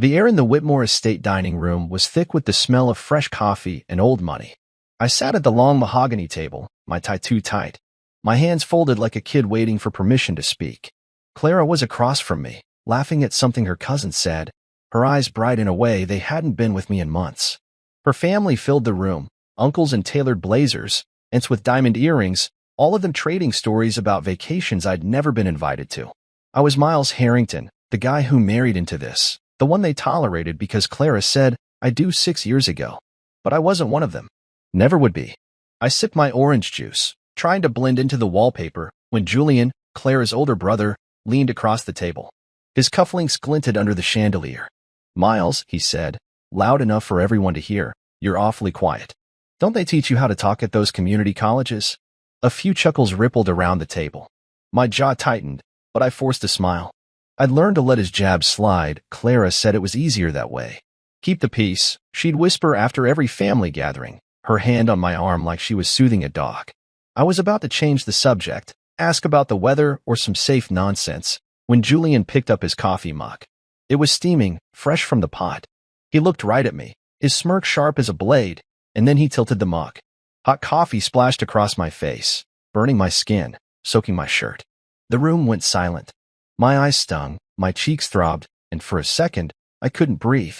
The air in the Whitmore estate dining room was thick with the smell of fresh coffee and old money. I sat at the long mahogany table, my tie too tight, my hands folded like a kid waiting for permission to speak. Clara was across from me, laughing at something her cousin said, her eyes bright in a way they hadn't been with me in months. Her family filled the room, uncles in tailored blazers, aunts with diamond earrings, all of them trading stories about vacations I'd never been invited to. I was Miles Harrington, the guy who married into this, the one they tolerated because Clara said I do 6 years ago. But I wasn't one of them. Never would be. I sipped my orange juice, trying to blend into the wallpaper, when Julian, Clara's older brother, leaned across the table. His cufflinks glinted under the chandelier. "Miles," he said, loud enough for everyone to hear, "you're awfully quiet. Don't they teach you how to talk at those community colleges?" A few chuckles rippled around the table. My jaw tightened, but I forced a smile. I'd learned to let his jab slide. Clara said it was easier that way. "Keep the peace," she'd whisper after every family gathering, her hand on my arm like she was soothing a dog. I was about to change the subject, ask about the weather or some safe nonsense, when Julian picked up his coffee mug. It was steaming, fresh from the pot. He looked right at me, his smirk sharp as a blade, and then he tilted the mug. Hot coffee splashed across my face, burning my skin, soaking my shirt. The room went silent. My eyes stung, my cheeks throbbed, and for a second, I couldn't breathe.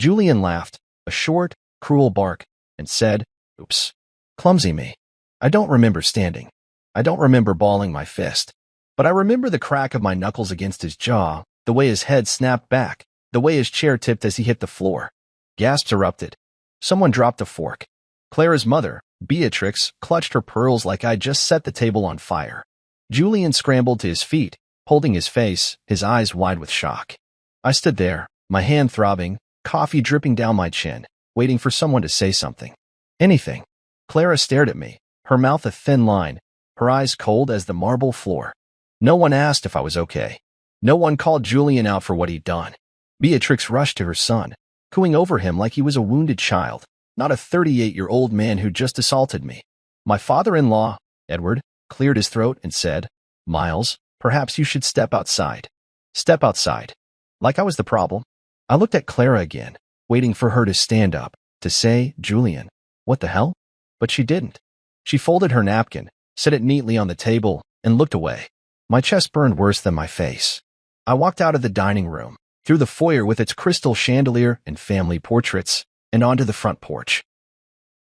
Julian laughed, a short, cruel bark, and said, "Oops. Clumsy me. I don't remember standing. I don't remember balling my fist. But I remember the crack of my knuckles against his jaw, the way his head snapped back, the way his chair tipped as he hit the floor." Gasps erupted. Someone dropped a fork. Clara's mother, Beatrix, clutched her pearls like I'd just set the table on fire. Julian scrambled to his feet, holding his face, his eyes wide with shock. I stood there, my hand throbbing, coffee dripping down my chin, waiting for someone to say something. Anything. Clara stared at me, her mouth a thin line, her eyes cold as the marble floor. No one asked if I was okay. No one called Julian out for what he'd done. Beatrix rushed to her son, cooing over him like he was a wounded child, not a 38-year-old man who just assaulted me. My father-in-law, Edward, cleared his throat and said, "Miles, perhaps you should step outside." Step outside. Like I was the problem. I looked at Clara again, waiting for her to stand up, to say, "Julian, what the hell?" But she didn't. She folded her napkin, set it neatly on the table, and looked away. My chest burned worse than my face. I walked out of the dining room, through the foyer with its crystal chandelier and family portraits, and onto the front porch.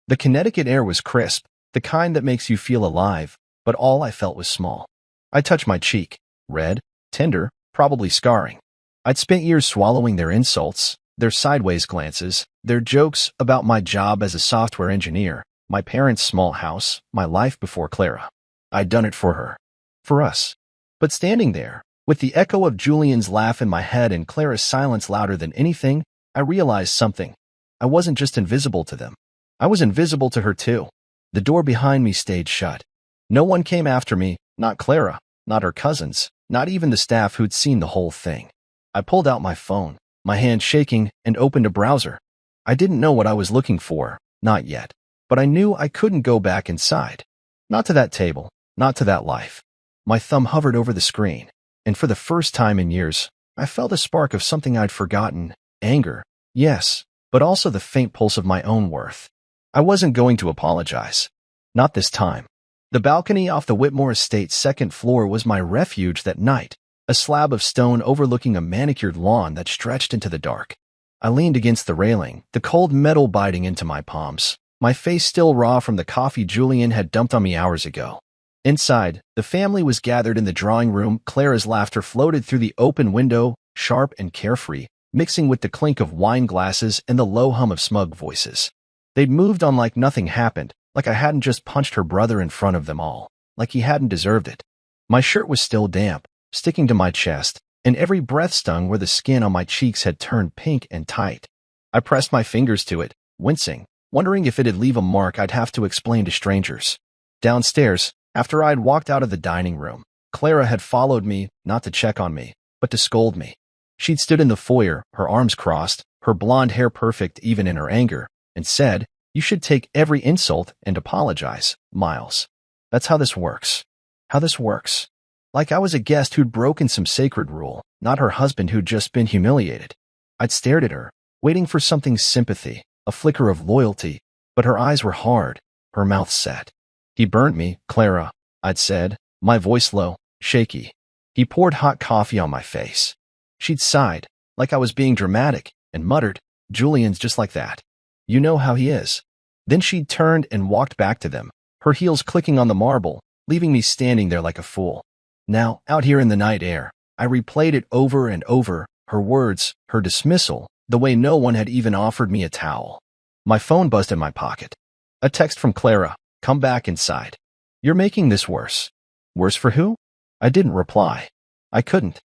The Connecticut air was crisp, the kind that makes you feel alive, but all I felt was small. I touched my cheek, red, tender, probably scarring. I'd spent years swallowing their insults, their sideways glances, their jokes about my job as a software engineer, my parents' small house, my life before Clara. I'd done it for her. For us. But standing there, with the echo of Julian's laugh in my head and Clara's silence louder than anything, I realized something. I wasn't just invisible to them. I was invisible to her too. The door behind me stayed shut. No one came after me, not Clara, not her cousins, not even the staff who'd seen the whole thing. I pulled out my phone, my hand shaking, and opened a browser. I didn't know what I was looking for, not yet, but I knew I couldn't go back inside. Not to that table, not to that life. My thumb hovered over the screen, and for the first time in years, I felt a spark of something I'd forgotten. Anger, yes, but also the faint pulse of my own worth. I wasn't going to apologize. Not this time. The balcony off the Whitmore estate's second floor was my refuge that night, a slab of stone overlooking a manicured lawn that stretched into the dark. I leaned against the railing, the cold metal biting into my palms, my face still raw from the coffee Julian had dumped on me hours ago. Inside, the family was gathered in the drawing room. Clara's laughter floated through the open window, sharp and carefree, mixing with the clink of wine glasses and the low hum of smug voices. They'd moved on like nothing happened, like I hadn't just punched her brother in front of them all, like he hadn't deserved it. My shirt was still damp, sticking to my chest, and every breath stung where the skin on my cheeks had turned pink and tight. I pressed my fingers to it, wincing, wondering if it'd leave a mark I'd have to explain to strangers. Downstairs, after I'd walked out of the dining room, Clara had followed me, not to check on me, but to scold me. She'd stood in the foyer, her arms crossed, her blonde hair perfect even in her anger, and said, "You should take every insult and apologize, Miles. That's how this works. How this works." Like I was a guest who'd broken some sacred rule, not her husband who'd just been humiliated. I'd stared at her, waiting for something sympathy, a flicker of loyalty, but her eyes were hard, her mouth set. He burnt me, Clara, I'd said, my voice low, shaky. He poured hot coffee on my face. She'd sighed, like I was being dramatic, and muttered, Julian's just like that. You know how he is. Then she turned and walked back to them, her heels clicking on the marble, leaving me standing there like a fool. Now, out here in the night air, I replayed it over and over, her words, her dismissal, the way no one had even offered me a towel. My phone buzzed in my pocket. A text from Clara, come back inside. You're making this worse. Worse for who? I didn't reply. I couldn't.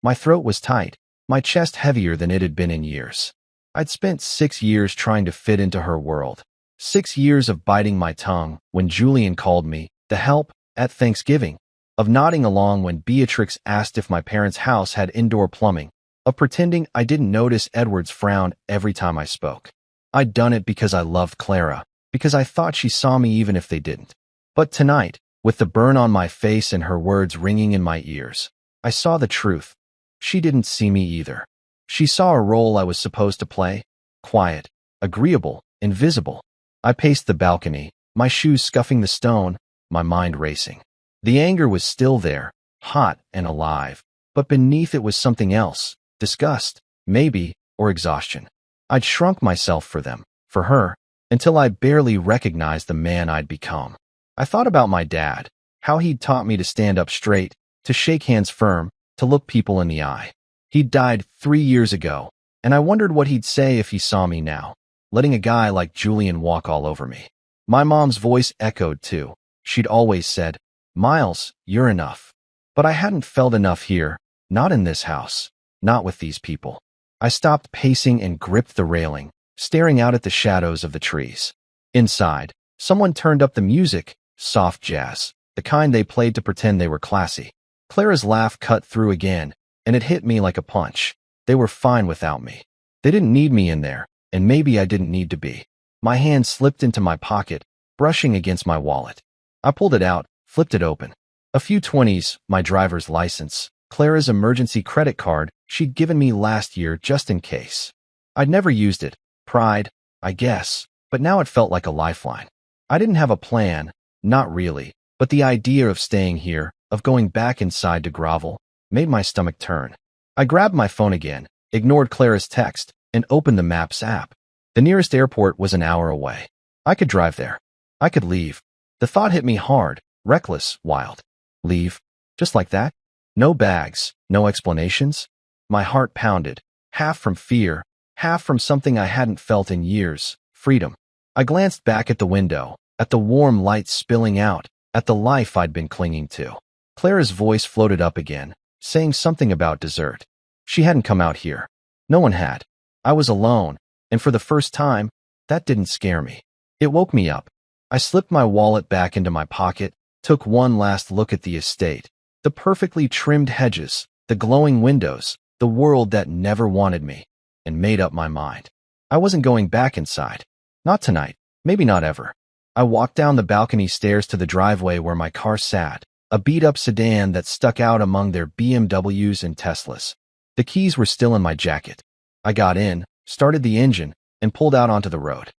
My throat was tight, my chest heavier than it had been in years. I'd spent 6 years trying to fit into her world. 6 years of biting my tongue when Julian called me, the help, at Thanksgiving, of nodding along when Beatrix asked if my parents' house had indoor plumbing, of pretending I didn't notice Edward's frown every time I spoke. I'd done it because I loved Clara, because I thought she saw me even if they didn't. But tonight, with the burn on my face and her words ringing in my ears, I saw the truth. She didn't see me either. She saw a role I was supposed to play, quiet, agreeable, invisible. I paced the balcony, my shoes scuffing the stone, my mind racing. The anger was still there, hot and alive, but beneath it was something else, disgust, maybe, or exhaustion. I'd shrunk myself for them, for her, until I barely recognized the man I'd become. I thought about my dad, how he'd taught me to stand up straight, to shake hands firm, to look people in the eye. He'd died 3 years ago, and I wondered what he'd say if he saw me now, letting a guy like Julian walk all over me. My mom's voice echoed too. She'd always said, Miles, you're enough. But I hadn't felt enough here, not in this house, not with these people. I stopped pacing and gripped the railing, staring out at the shadows of the trees. Inside, someone turned up the music, soft jazz, the kind they played to pretend they were classy. Clara's laugh cut through again, and it hit me like a punch. They were fine without me. They didn't need me in there, and maybe I didn't need to be. My hand slipped into my pocket, brushing against my wallet. I pulled it out, flipped it open. A few 20s, my driver's license, Clara's emergency credit card she'd given me last year just in case. I'd never used it. Pride, I guess, but now it felt like a lifeline. I didn't have a plan, not really, but the idea of staying here, of going back inside to grovel, made my stomach turn. I grabbed my phone again, ignored Clara's text, and opened the Maps app. The nearest airport was an hour away. I could drive there. I could leave. The thought hit me hard, reckless, wild. Leave? Just like that? No bags, no explanations? My heart pounded, half from fear, half from something I hadn't felt in years, freedom. I glanced back at the window, at the warm light spilling out, at the life I'd been clinging to. Clara's voice floated up again, saying something about dessert. She hadn't come out here. No one had. I was alone, and for the first time, that didn't scare me. It woke me up. I slipped my wallet back into my pocket, took one last look at the estate, the perfectly trimmed hedges, the glowing windows, the world that never wanted me, and made up my mind. I wasn't going back inside. Not tonight, maybe not ever. I walked down the balcony stairs to the driveway where my car sat, a beat-up sedan that stuck out among their BMWs and Teslas. The keys were still in my jacket. I got in, started the engine, and pulled out onto the road.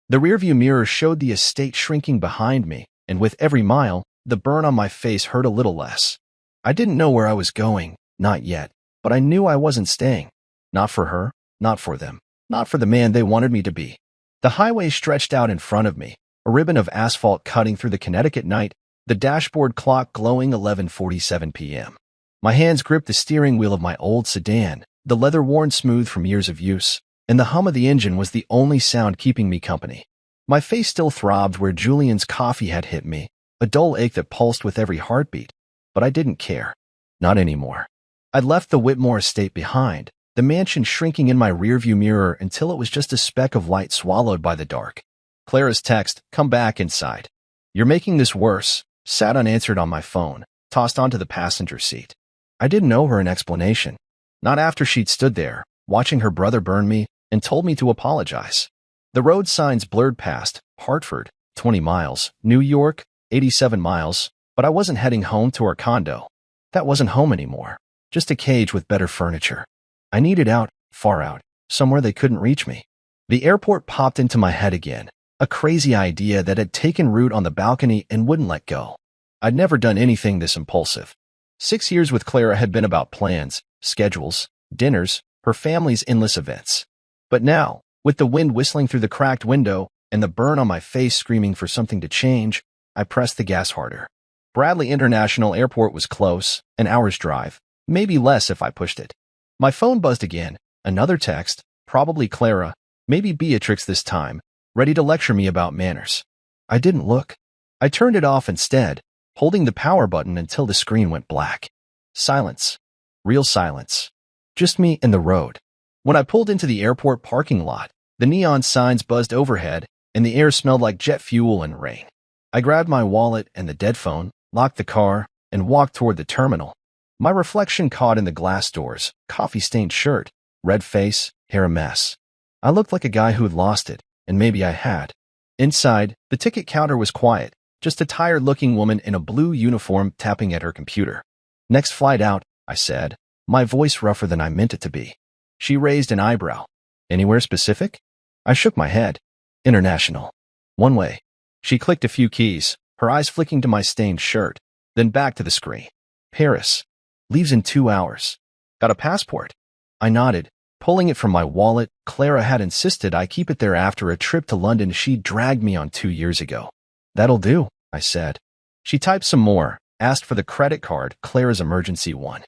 The rearview mirror showed the estate shrinking behind me, and with every mile, the burn on my face hurt a little less. I didn't know where I was going, not yet, but I knew I wasn't staying. Not for her, not for them, not for the man they wanted me to be. The highway stretched out in front of me, a ribbon of asphalt cutting through the Connecticut night, the dashboard clock glowing 11:47 p.m. My hands gripped the steering wheel of my old sedan, the leather worn smooth from years of use, and the hum of the engine was the only sound keeping me company. My face still throbbed where Julian's coffee had hit me, a dull ache that pulsed with every heartbeat. But I didn't care. Not anymore. I'd left the Whitmore estate behind, the mansion shrinking in my rearview mirror until it was just a speck of light swallowed by the dark. Clara's text, come back inside. You're making this worse, sat unanswered on my phone, tossed onto the passenger seat. I didn't owe her an explanation. Not after she'd stood there, watching her brother burn me, and told me to apologize. The road signs blurred past, Hartford, 20 miles, New York, 87 miles, but I wasn't heading home to our condo. That wasn't home anymore, just a cage with better furniture. I needed out, far out, somewhere they couldn't reach me. The airport popped into my head again, a crazy idea that had taken root on the balcony and wouldn't let go. I'd never done anything this impulsive. 6 years with Clara had been about plans, schedules, dinners, her family's endless events. But now, with the wind whistling through the cracked window and the burn on my face screaming for something to change, I pressed the gas harder. Bradley International Airport was close, an hour's drive, maybe less if I pushed it. My phone buzzed again, another text, probably Clara, maybe Beatrix this time, ready to lecture me about manners. I didn't look. I turned it off instead, holding the power button until the screen went black. Silence. Real silence. Just me and the road. When I pulled into the airport parking lot, the neon signs buzzed overhead, and the air smelled like jet fuel and rain. I grabbed my wallet and the dead phone, locked the car, and walked toward the terminal. My reflection caught in the glass doors, coffee-stained shirt, red face, hair a mess. I looked like a guy who'd lost it, and maybe I had. Inside, the ticket counter was quiet, just a tired-looking woman in a blue uniform tapping at her computer. Next flight out, I said, my voice rougher than I meant it to be. She raised an eyebrow. Anywhere specific? I shook my head. International. One way. She clicked a few keys, her eyes flicking to my stained shirt, then back to the screen. Paris. Leaves in 2 hours. Got a passport? I nodded, pulling it from my wallet. Clara had insisted I keep it there after a trip to London she dragged me on 2 years ago. That'll do, I said. She typed some more, asked for the credit card, Clara's emergency one.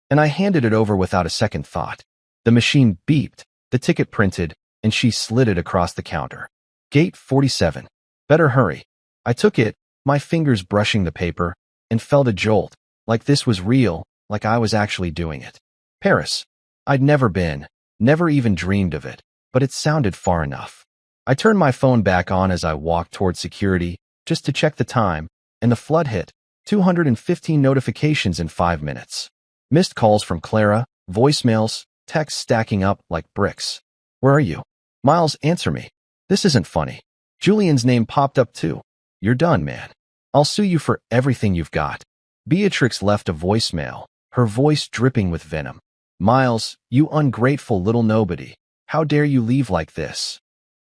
And I handed it over without a second thought. The machine beeped, the ticket printed, and she slid it across the counter. Gate 47. Better hurry. I took it, my fingers brushing the paper, and felt a jolt, like this was real, like I was actually doing it. Paris. I'd never been, never even dreamed of it, but it sounded far enough. I turned my phone back on as I walked toward security, just to check the time, and the flood hit. 215 notifications in 5 minutes. Missed calls from Clara, voicemails, texts stacking up like bricks. Where are you? Miles, answer me. This isn't funny. Julian's name popped up too. You're done, man. I'll sue you for everything you've got. Beatrix left a voicemail, her voice dripping with venom. Miles, you ungrateful little nobody. How dare you leave like this?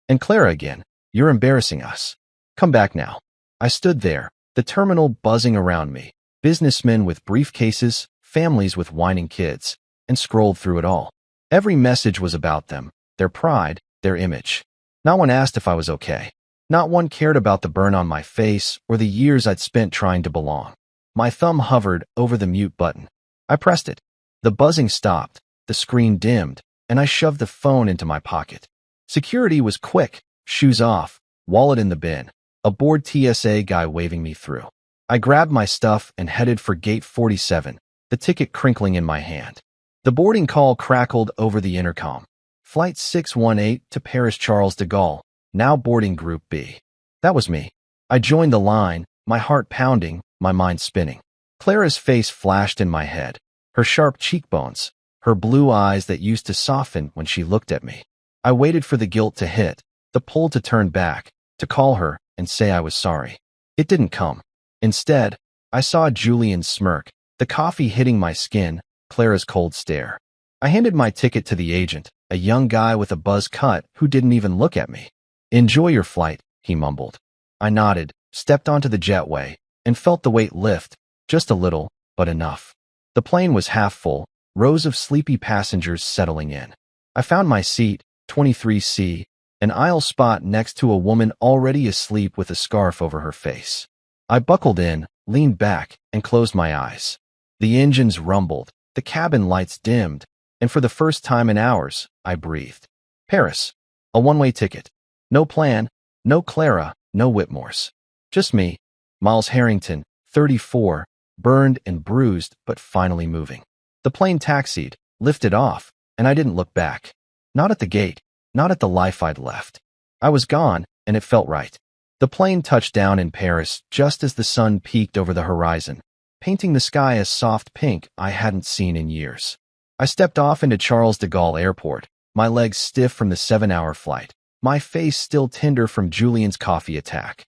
And Clara again. You're embarrassing us. Come back now. I stood there, the terminal buzzing around me, businessmen with briefcases, families with whining kids, and scrolled through it all. Every message was about them, their pride, their image. Not one asked if I was okay. Not one cared about the burn on my face or the years I'd spent trying to belong. My thumb hovered over the mute button. I pressed it. The buzzing stopped, the screen dimmed, and I shoved the phone into my pocket. Security was quick, shoes off, wallet in the bin, a bored TSA guy waving me through. I grabbed my stuff and headed for gate 47, the ticket crinkling in my hand. The boarding call crackled over the intercom. Flight 618 to Paris Charles de Gaulle, now boarding Group B. That was me. I joined the line, my heart pounding, my mind spinning. Clara's face flashed in my head, her sharp cheekbones, her blue eyes that used to soften when she looked at me. I waited for the guilt to hit, the pull to turn back, to call her and say I was sorry. It didn't come. Instead, I saw Julian's smirk, the coffee hitting my skin, Clara's cold stare. I handed my ticket to the agent, a young guy with a buzz cut who didn't even look at me. Enjoy your flight, he mumbled. I nodded, stepped onto the jetway, and felt the weight lift, just a little, but enough. The plane was half full, rows of sleepy passengers settling in. I found my seat, 23C, an aisle spot next to a woman already asleep with a scarf over her face. I buckled in, leaned back, and closed my eyes. The engines rumbled, the cabin lights dimmed, and for the first time in hours, I breathed. Paris. A one-way ticket. No plan, no Clara, no Whitmores. Just me, Miles Harrington, 34, burned and bruised, but finally moving. The plane taxied, lifted off, and I didn't look back. Not at the gate, not at the life I'd left. I was gone, and it felt right. The plane touched down in Paris just as the sun peeked over the horizon, painting the sky a soft pink I hadn't seen in years. I stepped off into Charles de Gaulle Airport, my legs stiff from the 7-hour flight, my face still tender from Julian's coffee attack.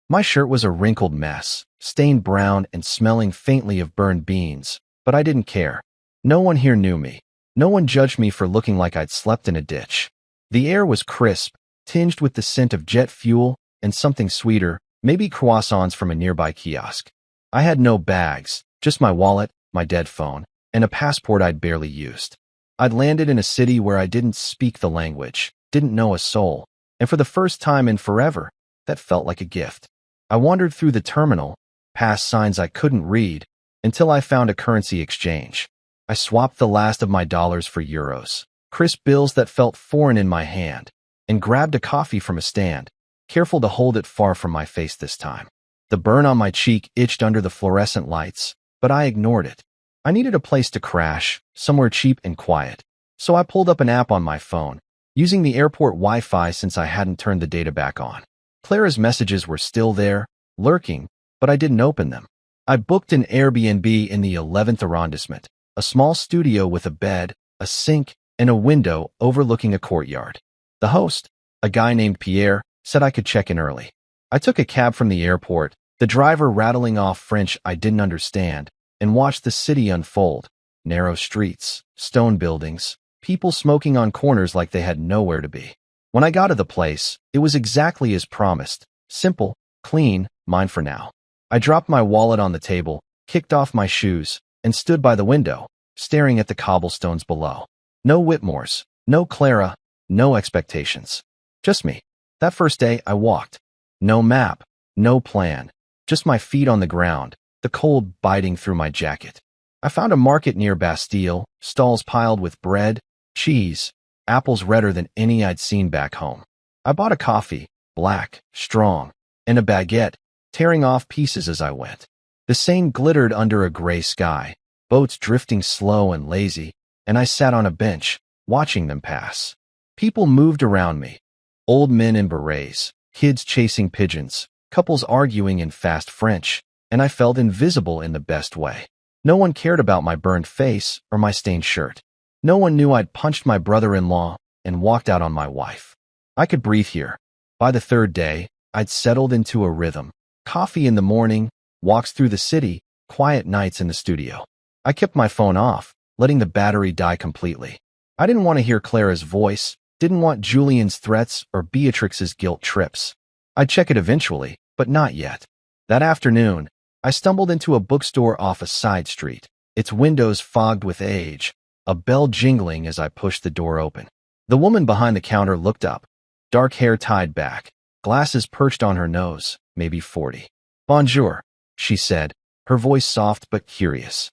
My shirt was a wrinkled mess, stained brown and smelling faintly of burned beans, but I didn't care. No one here knew me. No one judged me for looking like I'd slept in a ditch. The air was crisp, tinged with the scent of jet fuel and something sweeter, maybe croissants from a nearby kiosk. I had no bags, just my wallet, my dead phone, and a passport I'd barely used. I'd landed in a city where I didn't speak the language, didn't know a soul, and for the first time in forever, that felt like a gift. I wandered through the terminal, past signs I couldn't read, until I found a currency exchange. I swapped the last of my dollars for euros, crisp bills that felt foreign in my hand, and grabbed a coffee from a stand, careful to hold it far from my face this time. The burn on my cheek itched under the fluorescent lights, but I ignored it. I needed a place to crash, somewhere cheap and quiet. So I pulled up an app on my phone, using the airport Wi-Fi since I hadn't turned the data back on. Clara's messages were still there, lurking, but I didn't open them. I booked an Airbnb in the 11th arrondissement, a small studio with a bed, a sink, and a window overlooking a courtyard. The host, a guy named Pierre, said I could check in early. I took a cab from the airport, the driver rattling off French I didn't understand, and watched the city unfold. Narrow streets, stone buildings, people smoking on corners like they had nowhere to be. When I got to the place, it was exactly as promised. Simple, clean, mine for now. I dropped my wallet on the table, kicked off my shoes, and stood by the window, staring at the cobblestones below. No Whitmores, no Clara, no expectations. Just me. That first day, I walked. No map, no plan, just my feet on the ground, the cold biting through my jacket. I found a market near Bastille, stalls piled with bread, cheese, apples redder than any I'd seen back home. I bought a coffee, black, strong, and a baguette, tearing off pieces as I went. The Seine glittered under a gray sky, boats drifting slow and lazy, and I sat on a bench, watching them pass. People moved around me. Old men in berets, kids chasing pigeons, couples arguing in fast French, and I felt invisible in the best way. No one cared about my burned face or my stained shirt. No one knew I'd punched my brother-in-law and walked out on my wife. I could breathe here. By the third day, I'd settled into a rhythm. Coffee in the morning, walks through the city, quiet nights in the studio. I kept my phone off, letting the battery die completely. I didn't want to hear Clara's voice, didn't want Julian's threats or Beatrix's guilt trips. I'd check it eventually, but not yet. That afternoon, I stumbled into a bookstore off a side street, its windows fogged with age, a bell jingling as I pushed the door open. The woman behind the counter looked up, dark hair tied back, glasses perched on her nose, maybe 40. "Bonjour," she said, her voice soft but curious.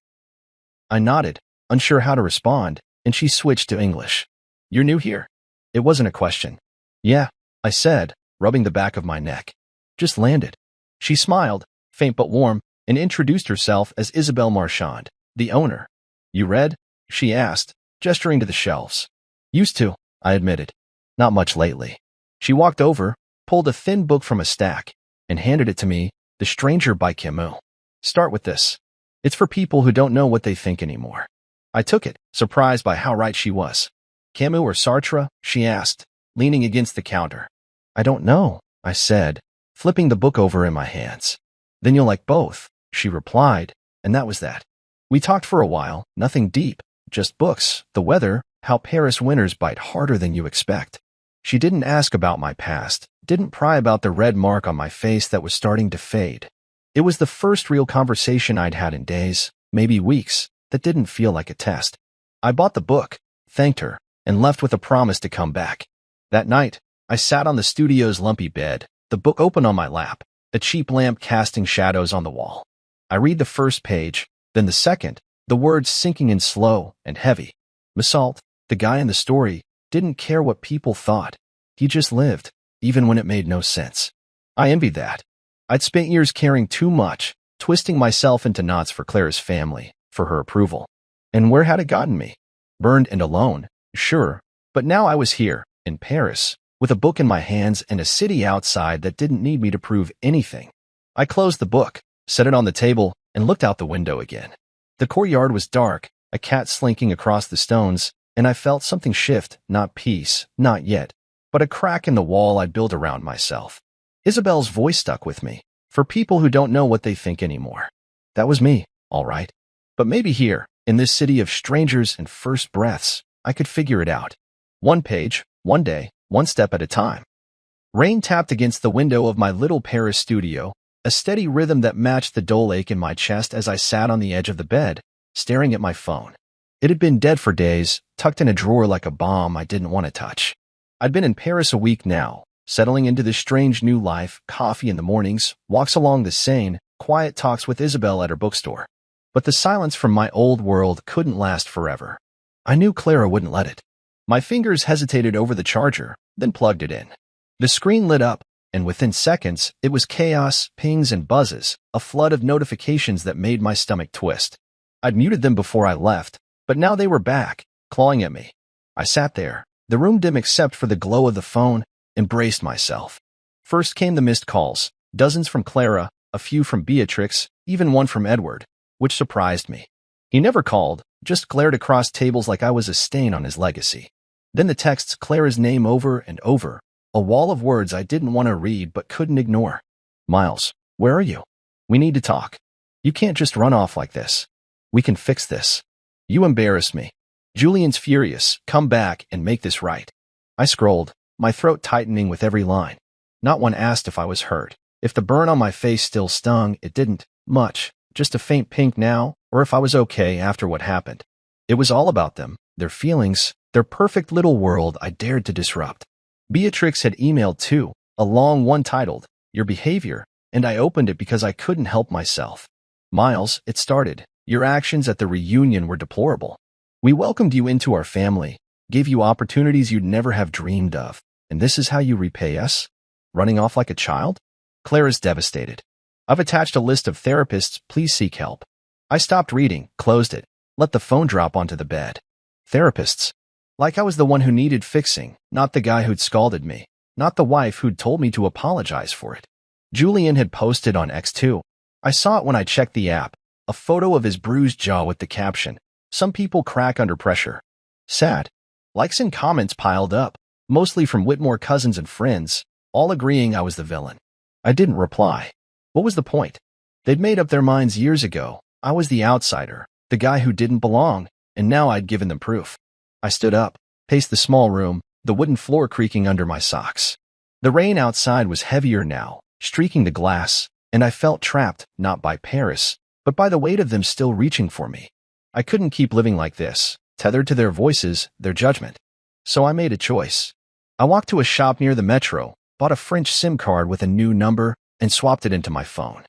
I nodded, unsure how to respond, and she switched to English. "You're new here?" It wasn't a question. "Yeah," I said, rubbing the back of my neck. "Just landed." She smiled, faint but warm, and introduced herself as Isabelle Marchand, the owner. "You read?" she asked, gesturing to the shelves. "Used to," I admitted. "Not much lately." She walked over, pulled a thin book from a stack, and handed it to me, The Stranger by Camus. "Start with this. It's for people who don't know what they think anymore." I took it, surprised by how right she was. "Camus or Sartre?" she asked, leaning against the counter. "I don't know," I said, flipping the book over in my hands. "Then you'll like both," she replied, and that was that. We talked for a while, nothing deep, just books, the weather, how Paris winters bite harder than you expect. She didn't ask about my past, didn't pry about the red mark on my face that was starting to fade. It was the first real conversation I'd had in days, maybe weeks, that didn't feel like a test. I bought the book, thanked her, and left with a promise to come back. That night, I sat on the studio's lumpy bed, the book open on my lap, a cheap lamp casting shadows on the wall. I read the first page, then the second, the words sinking in slow and heavy. Massault, the guy in the story, didn't care what people thought. He just lived, even when it made no sense. I envied that. I'd spent years caring too much, twisting myself into knots for Clara's family, for her approval. And where had it gotten me? Burned and alone, sure, but now I was here, in Paris, with a book in my hands and a city outside that didn't need me to prove anything. I closed the book, set it on the table, and looked out the window again. The courtyard was dark, a cat slinking across the stones, and I felt something shift, not peace, not yet, but a crack in the wall I'd built around myself. Isabelle's voice stuck with me, for people who don't know what they think anymore. That was me, all right. But maybe here, In this city of strangers and first breaths, I could figure it out. One page, one day, one step at a time. Rain tapped against the window of my little Paris studio, a steady rhythm that matched the dull ache in my chest as I sat on the edge of the bed, staring at my phone. It had been dead for days, tucked in a drawer like a bomb I didn't want to touch. I'd been in Paris a week now, settling into this strange new life, coffee in the mornings, walks along the Seine, quiet talks with Isabel at her bookstore. But the silence from my old world couldn't last forever. I knew Clara wouldn't let it. My fingers hesitated over the charger, then plugged it in. The screen lit up, and within seconds, it was chaos, pings and buzzes, a flood of notifications that made my stomach twist. I'd muted them before I left, but now they were back, clawing at me. I sat there, the room dim except for the glow of the phone, and braced myself. First came the missed calls, dozens from Clara, a few from Beatrix, even one from Edward, which surprised me. He never called, just glared across tables like I was a stain on his legacy. Then the texts Clara's name over and over, a wall of words I didn't want to read but couldn't ignore. Miles, where are you? We need to talk. You can't just run off like this. We can fix this. You embarrass me. Julian's furious. Come back and make this right. I scrolled, my throat tightening with every line. Not one asked if I was hurt. If the burn on my face still stung, it didn't. Much. Just a faint pink now, or if I was okay after what happened. It was all about them, their feelings, their perfect little world I dared to disrupt. Beatrix had emailed too, a long one titled, Your Behavior, and I opened it because I couldn't help myself. Miles, it started. Your actions at the reunion were deplorable. We welcomed you into our family, gave you opportunities you'd never have dreamed of, and this is how you repay us? Running off like a child? Clara's devastated. I've attached a list of therapists, please seek help. I stopped reading, closed it, let the phone drop onto the bed. Therapists. Like I was the one who needed fixing, not the guy who'd scalded me, not the wife who'd told me to apologize for it. Julian had posted on X too. I saw it when I checked the app, a photo of his bruised jaw with the caption, some people crack under pressure. Sad. Likes and comments piled up, mostly from Whitmore cousins and friends, all agreeing I was the villain. I didn't reply. What was the point? They'd made up their minds years ago. I was the outsider, the guy who didn't belong, and now I'd given them proof. I stood up, paced the small room, the wooden floor creaking under my socks. The rain outside was heavier now, streaking the glass, and I felt trapped, not by Paris, but by the weight of them still reaching for me. I couldn't keep living like this, tethered to their voices, their judgment. So I made a choice. I walked to a shop near the metro, bought a French SIM card with a new number, and swapped it into my phone.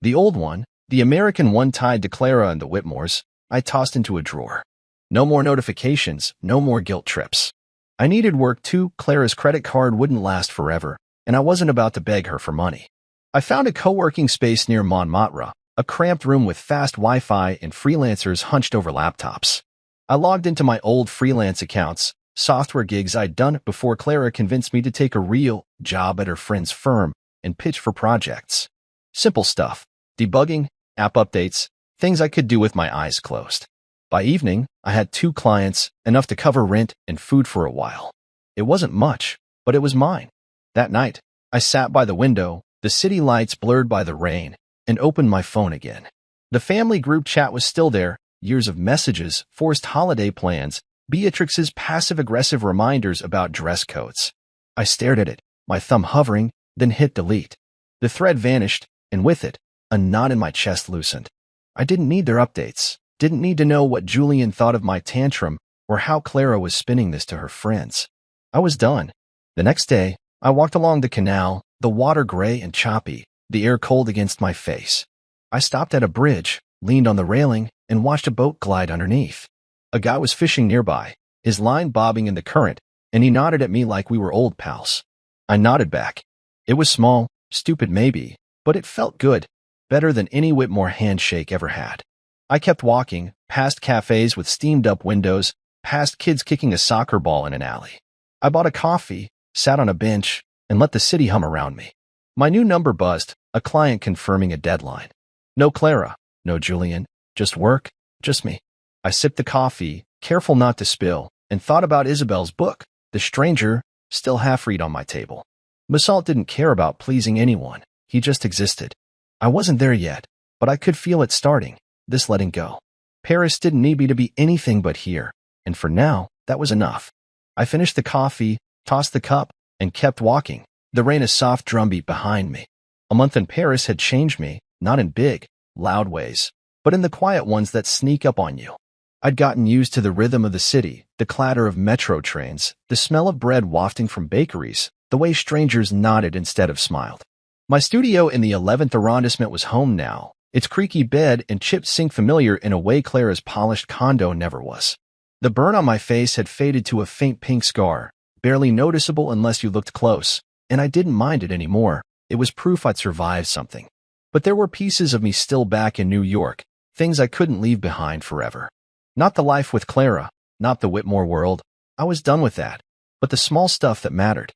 The old one, the American one tied to Clara and the Whitmores, I tossed into a drawer. No more notifications, no more guilt trips. I needed work too. Clara's credit card wouldn't last forever, and I wasn't about to beg her for money. I found a co-working space near Montmartre, a cramped room with fast Wi-Fi and freelancers hunched over laptops. I logged into my old freelance accounts, software gigs I'd done before Clara convinced me to take a real job at her friend's firm and pitch for projects. Simple stuff, debugging, app updates, things I could do with my eyes closed. By evening, I had 2 clients, enough to cover rent and food for a while. It wasn't much, but it was mine. That night, I sat by the window, the city lights blurred by the rain, and opened my phone again. The family group chat was still there, years of messages, forced holiday plans, Beatrix's passive-aggressive reminders about dress codes. I stared at it, my thumb hovering, then hit delete. The thread vanished, and with it, a knot in my chest loosened. I didn't need their updates, didn't need to know what Julian thought of my tantrum or how Clara was spinning this to her friends. I was done. The next day, I walked along the canal, the water gray and choppy, the air cold against my face. I stopped at a bridge, leaned on the railing, and watched a boat glide underneath. A guy was fishing nearby, his line bobbing in the current, and he nodded at me like we were old pals. I nodded back. It was small, stupid maybe, but it felt good, better than any Whitmore handshake ever had. I kept walking, past cafes with steamed-up windows, past kids kicking a soccer ball in an alley. I bought a coffee, sat on a bench, and let the city hum around me. My new number buzzed, a client confirming a deadline. No Clara, no Julian, just work, just me. I sipped the coffee, careful not to spill, and thought about Isabel's book, The Stranger, still half-read on my table. Massault didn't care about pleasing anyone. He just existed. I wasn't there yet, but I could feel it starting, this letting go. Paris didn't need me to be anything but here, and for now, that was enough. I finished the coffee, tossed the cup, and kept walking, the rain a soft drumbeat behind me. A month in Paris had changed me, not in big, loud ways, but in the quiet ones that sneak up on you. I'd gotten used to the rhythm of the city, the clatter of metro trains, the smell of bread wafting from bakeries, the way strangers nodded instead of smiled. My studio in the 11th arrondissement was home now, its creaky bed and chipped sink familiar in a way Clara's polished condo never was. The burn on my face had faded to a faint pink scar, barely noticeable unless you looked close, and I didn't mind it anymore. It was proof I'd survived something. But there were pieces of me still back in New York, things I couldn't leave behind forever. Not the life with Clara, not the Whitmore world. I was done with that. But the small stuff that mattered.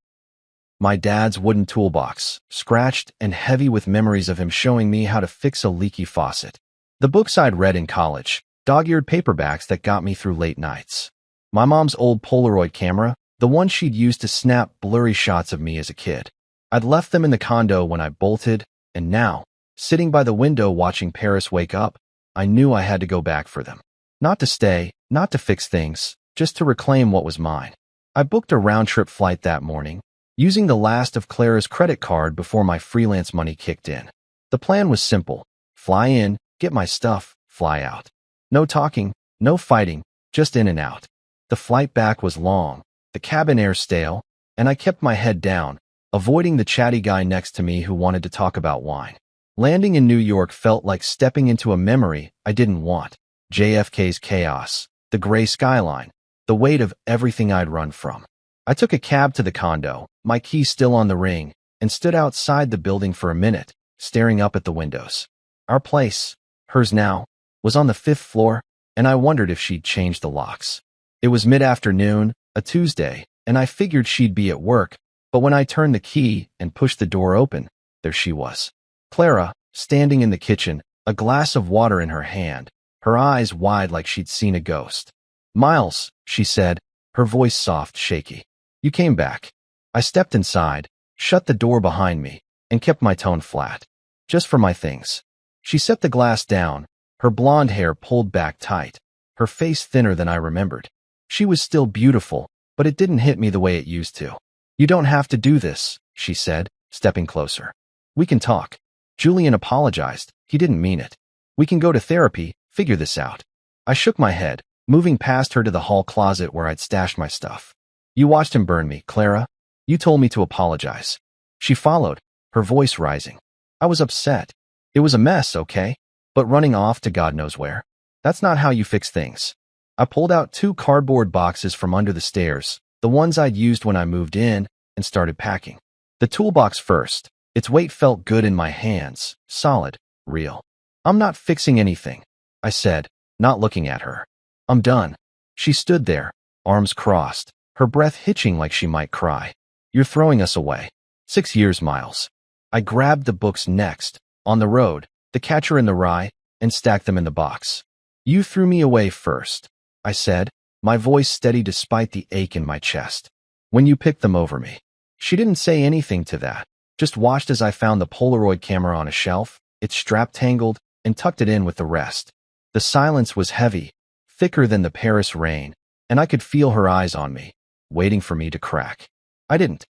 My dad's wooden toolbox, scratched and heavy with memories of him showing me how to fix a leaky faucet. The books I'd read in college, dog-eared paperbacks that got me through late nights. My mom's old Polaroid camera, the one she'd used to snap blurry shots of me as a kid. I'd left them in the condo when I bolted, and now, sitting by the window watching Paris wake up, I knew I had to go back for them. Not to stay, not to fix things, just to reclaim what was mine. I booked a round-trip flight that morning, using the last of Clara's credit card before my freelance money kicked in. The plan was simple. Fly in, get my stuff, fly out. No talking, no fighting, just in and out. The flight back was long, the cabin air stale, and I kept my head down, avoiding the chatty guy next to me who wanted to talk about wine. Landing in New York felt like stepping into a memory I didn't want. JFK's chaos, the gray skyline, the weight of everything I'd run from. I took a cab to the condo, my key still on the ring, and stood outside the building for a minute, staring up at the windows. Our place, hers now, was on the 5th floor, and I wondered if she'd changed the locks. It was mid-afternoon, a Tuesday, and I figured she'd be at work, but when I turned the key and pushed the door open, there she was. Clara, standing in the kitchen, a glass of water in her hand, her eyes wide like she'd seen a ghost. "Miles," she said, her voice soft, shaky. "You came back." I stepped inside, shut the door behind me, and kept my tone flat. "Just for my things." She set the glass down, her blonde hair pulled back tight, her face thinner than I remembered. She was still beautiful, but it didn't hit me the way it used to. "You don't have to do this," she said, stepping closer. "We can talk." Julian apologized. He didn't mean it. "We can go to therapy, figure this out." I shook my head, moving past her to the hall closet where I'd stashed my stuff. "You watched him burn me, Clara. You told me to apologize." She followed, her voice rising. "I was upset. It was a mess, okay? But running off to God knows where. That's not how you fix things." I pulled out 2 cardboard boxes from under the stairs, the ones I'd used when I moved in, and started packing. The toolbox first. Its weight felt good in my hands, solid, real. "I'm not fixing anything," I said, not looking at her. "I'm done." She stood there, arms crossed, her breath hitching like she might cry. "You're throwing us away." 6 years, Miles. I grabbed the books next, on the road, The Catcher in the Rye, and stacked them in the box. "You threw me away first," I said, my voice steady despite the ache in my chest. "When you picked them over me." She didn't say anything to that, just watched as I found the Polaroid camera on a shelf, its strap tangled, and tucked it in with the rest. The silence was heavy, thicker than the Paris rain, and I could feel her eyes on me, waiting for me to crack. I didn't.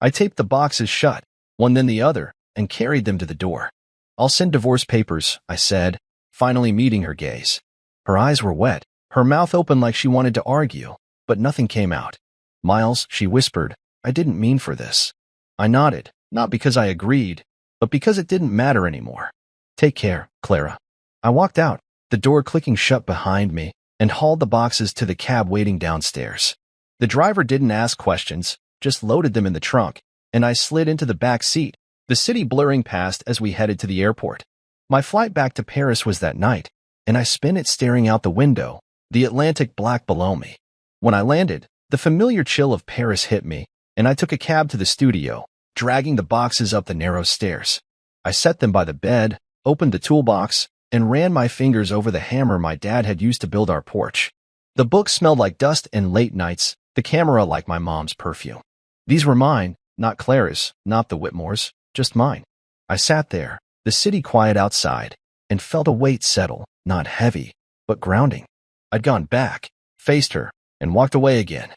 I taped the boxes shut, one then the other, and carried them to the door. "I'll send divorce papers," I said, finally meeting her gaze. Her eyes were wet, her mouth open like she wanted to argue, but nothing came out. "Miles," she whispered, "I didn't mean for this." I nodded, not because I agreed, but because it didn't matter anymore. "Take care, Clara." I walked out, the door clicking shut behind me, and hauled the boxes to the cab waiting downstairs. The driver didn't ask questions, just loaded them in the trunk, and I slid into the back seat, the city blurring past as we headed to the airport. My flight back to Paris was that night, and I spent it staring out the window, the Atlantic black below me. When I landed, the familiar chill of Paris hit me, and I took a cab to the studio, dragging the boxes up the narrow stairs. I set them by the bed, opened the toolbox, and ran my fingers over the hammer my dad had used to build our porch. The books smelled like dust and late nights, the camera like my mom's perfume. These were mine, not Clara's, not the Whitmore's, just mine. I sat there, the city quiet outside, and felt a weight settle, not heavy, but grounding. I'd gone back, faced her, and walked away again.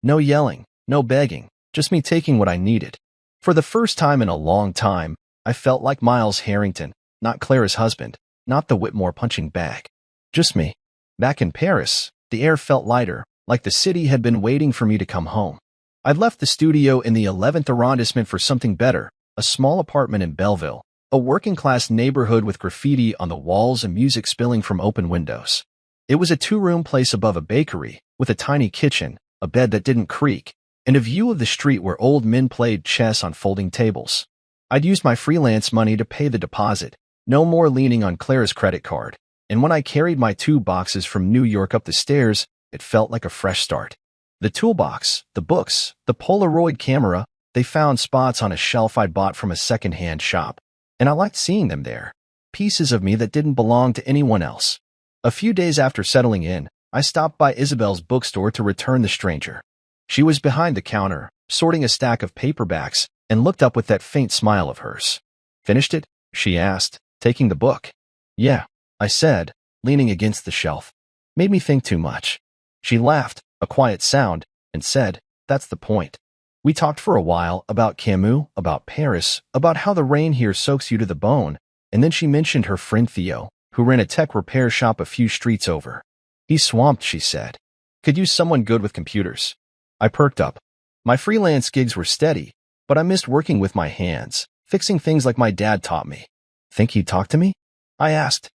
No yelling, no begging, just me taking what I needed. For the first time in a long time, I felt like Miles Harrington, not Clara's husband, not the Whitmore punching bag. Just me. Back in Paris, the air felt lighter, like the city had been waiting for me to come home. I'd left the studio in the 11th arrondissement for something better, a small apartment in Belleville, a working-class neighborhood with graffiti on the walls and music spilling from open windows. It was a two-room place above a bakery, with a tiny kitchen, a bed that didn't creak, and a view of the street where old men played chess on folding tables. I'd used my freelance money to pay the deposit, no more leaning on Clara's credit card, and when I carried my 2 boxes from New York up the stairs, it felt like a fresh start. The toolbox, the books, the Polaroid camera, they found spots on a shelf I'd bought from a second-hand shop, and I liked seeing them there, pieces of me that didn't belong to anyone else. A few days after settling in, I stopped by Isabel's bookstore to return the stranger. She was behind the counter, sorting a stack of paperbacks, and looked up with that faint smile of hers. "Finished it?" she asked, taking the book. "Yeah," I said, leaning against the shelf. "Made me think too much." She laughed, a quiet sound, and said, "That's the point." We talked for a while about Camus, about Paris, about how the rain here soaks you to the bone, and then she mentioned her friend Theo, who ran a tech repair shop a few streets over. "He's swamped," she said. "Could use someone good with computers." I perked up. My freelance gigs were steady, but I missed working with my hands, fixing things like my dad taught me. "Think he'd talk to me?" I asked.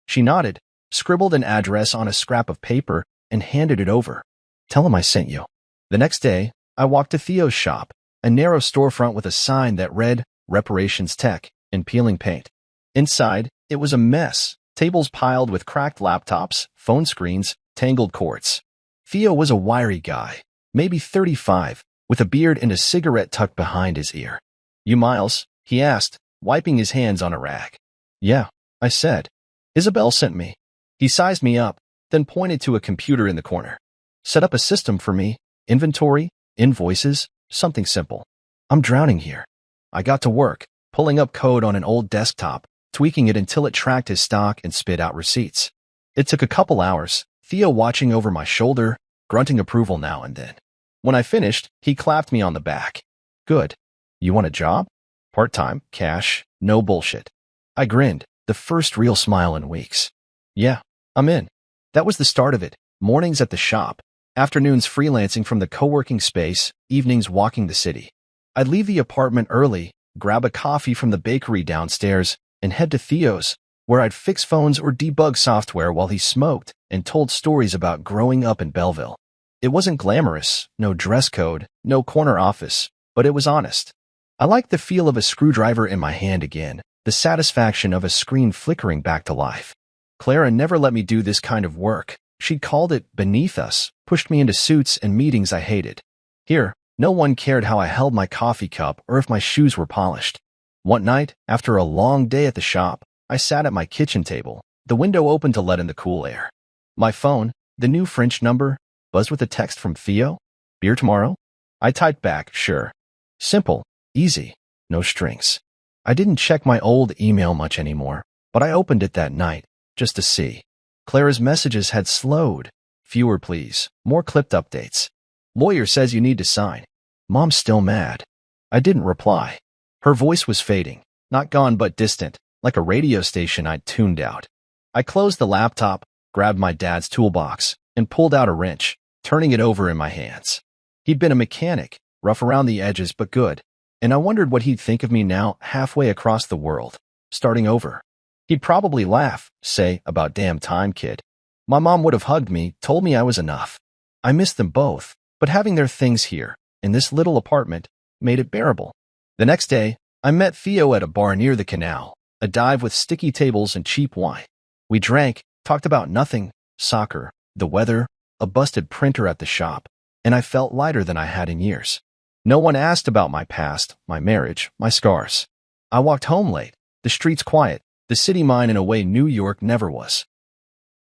She nodded, scribbled an address on a scrap of paper, and handed it over. "Tell him I sent you." The next day, I walked to Theo's shop, a narrow storefront with a sign that read, "Reparations Tech," in peeling paint. Inside, it was a mess, tables piled with cracked laptops, phone screens, tangled cords. Theo was a wiry guy, maybe 35, with a beard and a cigarette tucked behind his ear. "You Miles?" he asked, wiping his hands on a rag. "Yeah," I said. "Isabel sent me." He sized me up, then pointed to a computer in the corner. "Set up a system for me, inventory, invoices, something simple. I'm drowning here." I got to work, pulling up code on an old desktop, tweaking it until it tracked his stock and spit out receipts. It took a couple hours, Theo watching over my shoulder, grunting approval now and then. When I finished, he clapped me on the back. "Good. You want a job? Part-time, cash, no bullshit." I grinned, the first real smile in weeks. "Yeah, I'm in." That was the start of it. Mornings at the shop, afternoons freelancing from the co-working space, evenings walking the city. I'd leave the apartment early, grab a coffee from the bakery downstairs, and head to Theo's, where I'd fix phones or debug software while he smoked and told stories about growing up in Belleville. It wasn't glamorous, no dress code, no corner office, but it was honest. I liked the feel of a screwdriver in my hand again, the satisfaction of a screen flickering back to life. Clara never let me do this kind of work. She'd called it beneath us, pushed me into suits and meetings I hated. Here, no one cared how I held my coffee cup or if my shoes were polished. One night, after a long day at the shop, I sat at my kitchen table, the window open to let in the cool air. My phone, the new French number, buzzed with a text from Theo. "Beer tomorrow?" I typed back, "Sure." Simple, easy, no strings. I didn't check my old email much anymore, but I opened it that night, just to see. Clara's messages had slowed. "Fewer please, more clipped updates. Lawyer says you need to sign. Mom's still mad." I didn't reply. Her voice was fading, not gone but distant, like a radio station I'd tuned out. I closed the laptop, grabbed my dad's toolbox, and pulled out a wrench, turning it over in my hands. He'd been a mechanic, rough around the edges but good, and I wondered what he'd think of me now halfway across the world, starting over. He'd probably laugh, say, "About damn time, kid." My mom would have hugged me, told me I was enough. I missed them both, but having their things here, in this little apartment, made it bearable. The next day, I met Theo at a bar near the canal, a dive with sticky tables and cheap wine. We drank, talked about nothing, soccer, the weather, a busted printer at the shop, and I felt lighter than I had in years. No one asked about my past, my marriage, my scars. I walked home late, the streets quiet, the city mine in a way New York never was.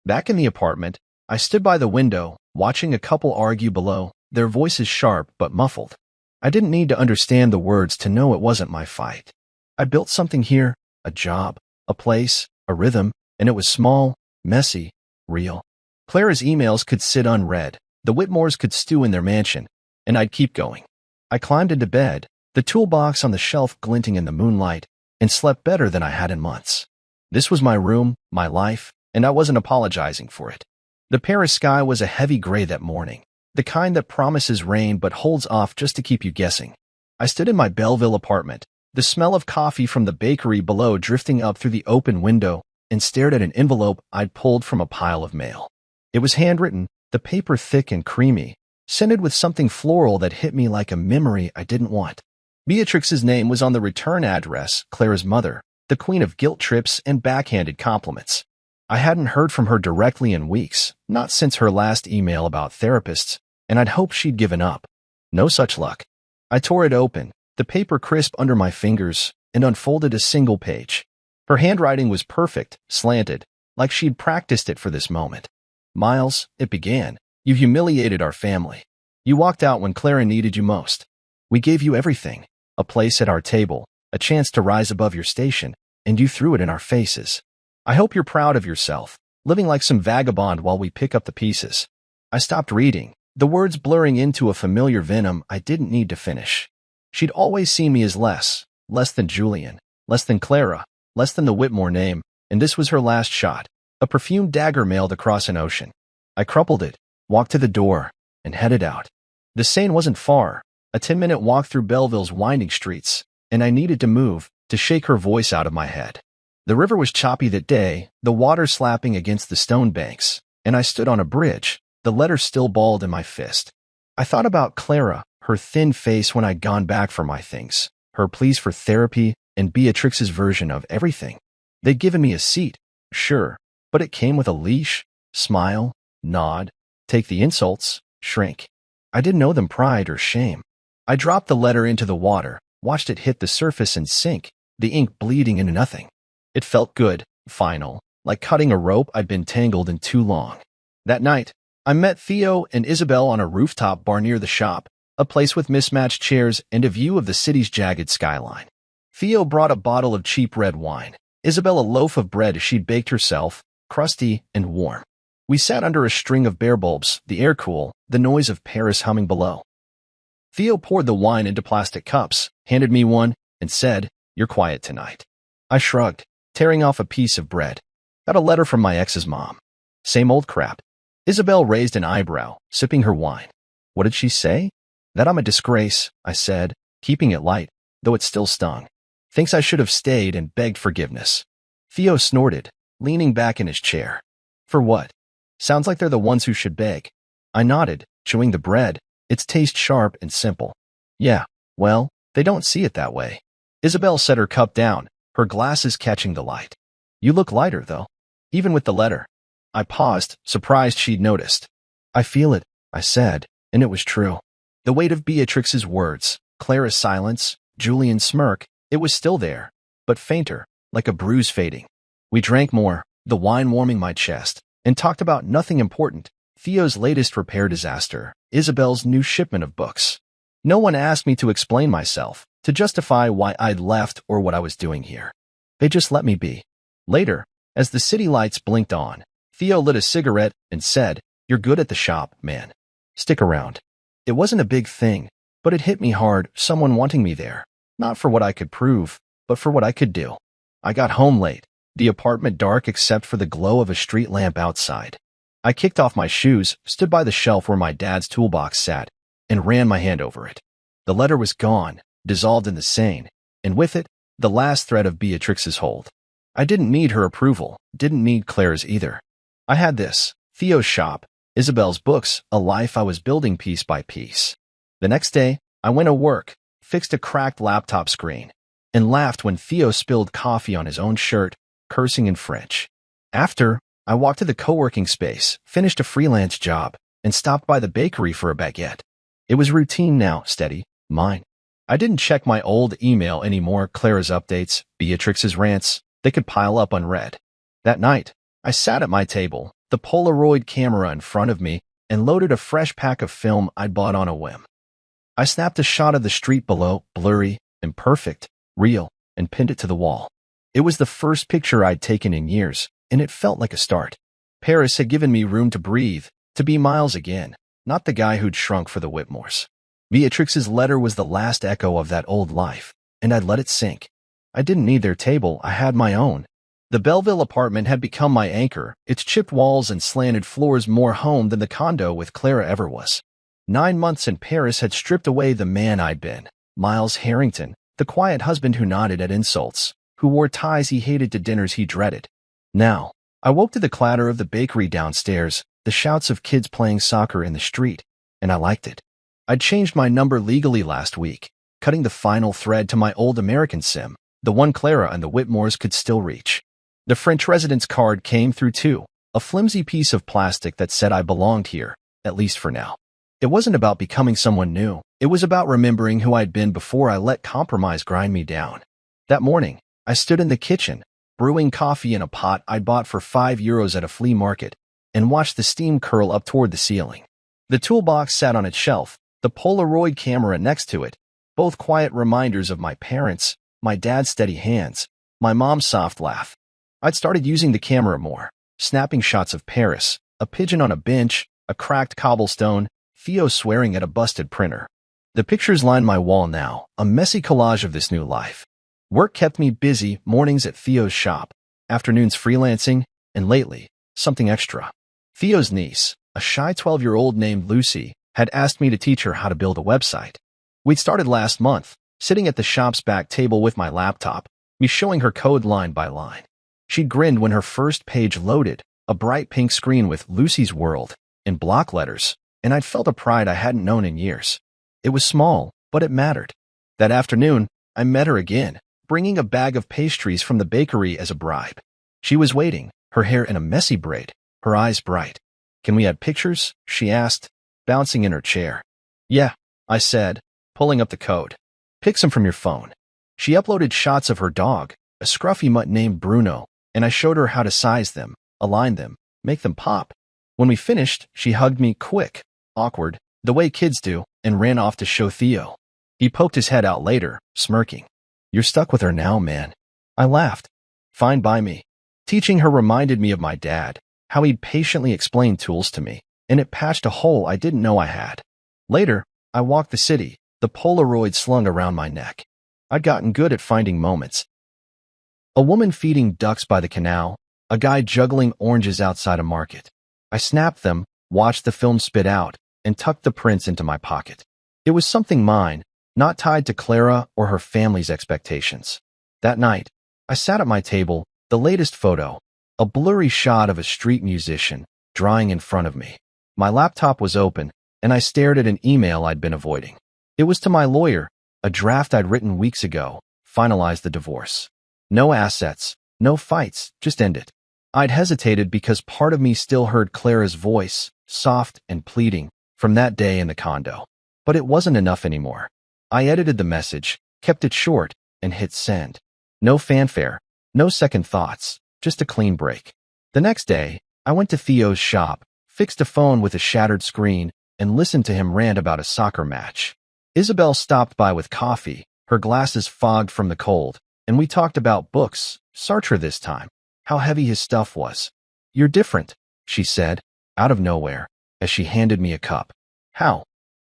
Back in the apartment, I stood by the window, watching a couple argue below, their voices sharp but muffled. I didn't need to understand the words to know it wasn't my fight. I built something here, a job, a place, a rhythm, and it was small, messy, real. Clara's emails could sit unread, the Whitmores could stew in their mansion, and I'd keep going. I climbed into bed, the toolbox on the shelf glinting in the moonlight, and slept better than I had in months. This was my room, my life, and I wasn't apologizing for it. The Paris sky was a heavy gray that morning, the kind that promises rain but holds off just to keep you guessing. I stood in my Belleville apartment, the smell of coffee from the bakery below drifting up through the open window, and stared at an envelope I'd pulled from a pile of mail. It was handwritten, the paper thick and creamy, scented with something floral that hit me like a memory I didn't want. Beatrix's name was on the return address, Clara's mother, the queen of guilt trips and backhanded compliments. I hadn't heard from her directly in weeks, not since her last email about therapists, and I'd hoped she'd given up. No such luck. I tore it open, the paper crisp under my fingers, and unfolded a single page. Her handwriting was perfect, slanted, like she'd practiced it for this moment. Miles, it began, you humiliated our family. You walked out when Clara needed you most. We gave you everything, a place at our table, a chance to rise above your station, and you threw it in our faces. I hope you're proud of yourself, living like some vagabond while we pick up the pieces. I stopped reading, the words blurring into a familiar venom I didn't need to finish. She'd always seen me as less than Julian, less than Clara, less than the Whitmore name, and this was her last shot, a perfumed dagger mailed across an ocean. I crumpled it, walked to the door, and headed out. The Seine wasn't far, a 10-minute walk through Belleville's winding streets, and I needed to move, to shake her voice out of my head. The river was choppy that day, the water slapping against the stone banks, and I stood on a bridge, the letter still balled in my fist. I thought about Clara, her thin face when I'd gone back for my things, her pleas for therapy, and Beatrix's version of everything. They'd given me a seat, sure, but it came with a leash, smile, nod, take the insults, shrink. I didn't know them pride or shame. I dropped the letter into the water, watched it hit the surface and sink, the ink bleeding into nothing. It felt good, final, like cutting a rope I'd been tangled in too long. That night, I met Theo and Isabel on a rooftop bar near the shop, a place with mismatched chairs and a view of the city's jagged skyline. Theo brought a bottle of cheap red wine, Isabel a loaf of bread she'd baked herself, crusty and warm. We sat under a string of bare bulbs, the air cool, the noise of Paris humming below. Theo poured the wine into plastic cups, handed me one, and said, "You're quiet tonight." I shrugged, tearing off a piece of bread. Got a letter from my ex's mom. Same old crap. Isabel raised an eyebrow, sipping her wine. What did she say? That I'm a disgrace, I said, keeping it light, though it still stung. Thinks I should have stayed and begged forgiveness. Theo snorted, leaning back in his chair. For what? Sounds like they're the ones who should beg. I nodded, chewing the bread, its taste sharp and simple. Yeah, well, they don't see it that way. Isabel set her cup down, her glasses catching the light. You look lighter, though. Even with the letter. I paused, surprised she'd noticed. I feel it, I said, and it was true. The weight of Beatrix's words, Clara's silence, Julian's smirk, it was still there, but fainter, like a bruise fading. We drank more, the wine warming my chest, and talked about nothing important, Theo's latest repair disaster, Isabel's new shipment of books. No one asked me to explain myself, to justify why I'd left or what I was doing here. They just let me be. Later, as the city lights blinked on, Theo lit a cigarette and said, "You're good at the shop, man. Stick around." It wasn't a big thing, but it hit me hard, someone wanting me there. Not for what I could prove, but for what I could do. I got home late, the apartment dark except for the glow of a street lamp outside. I kicked off my shoes, stood by the shelf where my dad's toolbox sat, and ran my hand over it. The letter was gone, dissolved in the Seine, and with it, the last thread of Beatrix's hold. I didn't need her approval, didn't need Clara's either. I had this, Theo's shop, Isabel's books, a life I was building piece by piece. The next day, I went to work, fixed a cracked laptop screen, and laughed when Theo spilled coffee on his own shirt, cursing in French. After, I walked to the co-working space, finished a freelance job, and stopped by the bakery for a baguette. It was routine now, steady, mine. I didn't check my old email anymore, Clara's updates, Beatrix's rants, they could pile up unread. That night, I sat at my table, the Polaroid camera in front of me, and loaded a fresh pack of film I'd bought on a whim. I snapped a shot of the street below, blurry, imperfect, real, and pinned it to the wall. It was the first picture I'd taken in years, and it felt like a start. Paris had given me room to breathe, to be Miles again, not the guy who'd shrunk for the Whitmores. Beatrix's letter was the last echo of that old life, and I'd let it sink. I didn't need their table, I had my own. The Belleville apartment had become my anchor, its chipped walls and slanted floors more home than the condo with Clara ever was. 9 months in Paris had stripped away the man I'd been, Miles Harrington, the quiet husband who nodded at insults, who wore ties he hated to dinners he dreaded. Now, I woke to the clatter of the bakery downstairs, the shouts of kids playing soccer in the street, and I liked it. I'd changed my number legally last week, cutting the final thread to my old American SIM, the one Clara and the Whitmores could still reach. The French residence card came through too, a flimsy piece of plastic that said I belonged here, at least for now. It wasn't about becoming someone new. It was about remembering who I'd been before I let compromise grind me down. That morning, I stood in the kitchen, brewing coffee in a pot I'd bought for €5 at a flea market, and watched the steam curl up toward the ceiling. The toolbox sat on its shelf, the Polaroid camera next to it, both quiet reminders of my parents, my dad's steady hands, my mom's soft laugh. I'd started using the camera more, snapping shots of Paris, a pigeon on a bench, a cracked cobblestone, Theo swearing at a busted printer. The pictures lined my wall now, a messy collage of this new life. Work kept me busy, mornings at Theo's shop, afternoons freelancing, and lately, something extra. Theo's niece, a shy 12-year-old named Lucy, had asked me to teach her how to build a website. We'd started last month, sitting at the shop's back table with my laptop, me showing her code line by line. She grinned when her first page loaded, a bright pink screen with Lucy's World in block letters, and I'd felt a pride I hadn't known in years. It was small, but it mattered. That afternoon, I met her again, bringing a bag of pastries from the bakery as a bribe. She was waiting, her hair in a messy braid, her eyes bright. "Can we add pictures?" she asked, bouncing in her chair. "Yeah," I said, pulling up the code. "Pick some from your phone." She uploaded shots of her dog, a scruffy mutt named Bruno, and I showed her how to size them, align them, make them pop. When we finished, she hugged me quick, awkward, the way kids do, and ran off to show Theo. He poked his head out later, smirking. "You're stuck with her now, man." I laughed. Fine by me. Teaching her reminded me of my dad, how he'd patiently explain tools to me, and it patched a hole I didn't know I had. Later, I walked the city, the Polaroid slung around my neck. I'd gotten good at finding moments. A woman feeding ducks by the canal, a guy juggling oranges outside a market. I snapped them, watched the film spit out, and tucked the prints into my pocket. It was something mine, not tied to Clara or her family's expectations. That night, I sat at my table, the latest photo, a blurry shot of a street musician, drying in front of me. My laptop was open, and I stared at an email I'd been avoiding. It was to my lawyer, a draft I'd written weeks ago, finalized the divorce. No assets, no fights, just end it. I'd hesitated because part of me still heard Clara's voice, soft and pleading, from that day in the condo. But it wasn't enough anymore. I edited the message, kept it short, and hit send. No fanfare, no second thoughts, just a clean break. The next day, I went to Theo's shop, fixed a phone with a shattered screen, and listened to him rant about a soccer match. Isabel stopped by with coffee, her glasses fogged from the cold, and we talked about books, Sartre this time, how heavy his stuff was. "You're different," she said, out of nowhere, as she handed me a cup. "How?"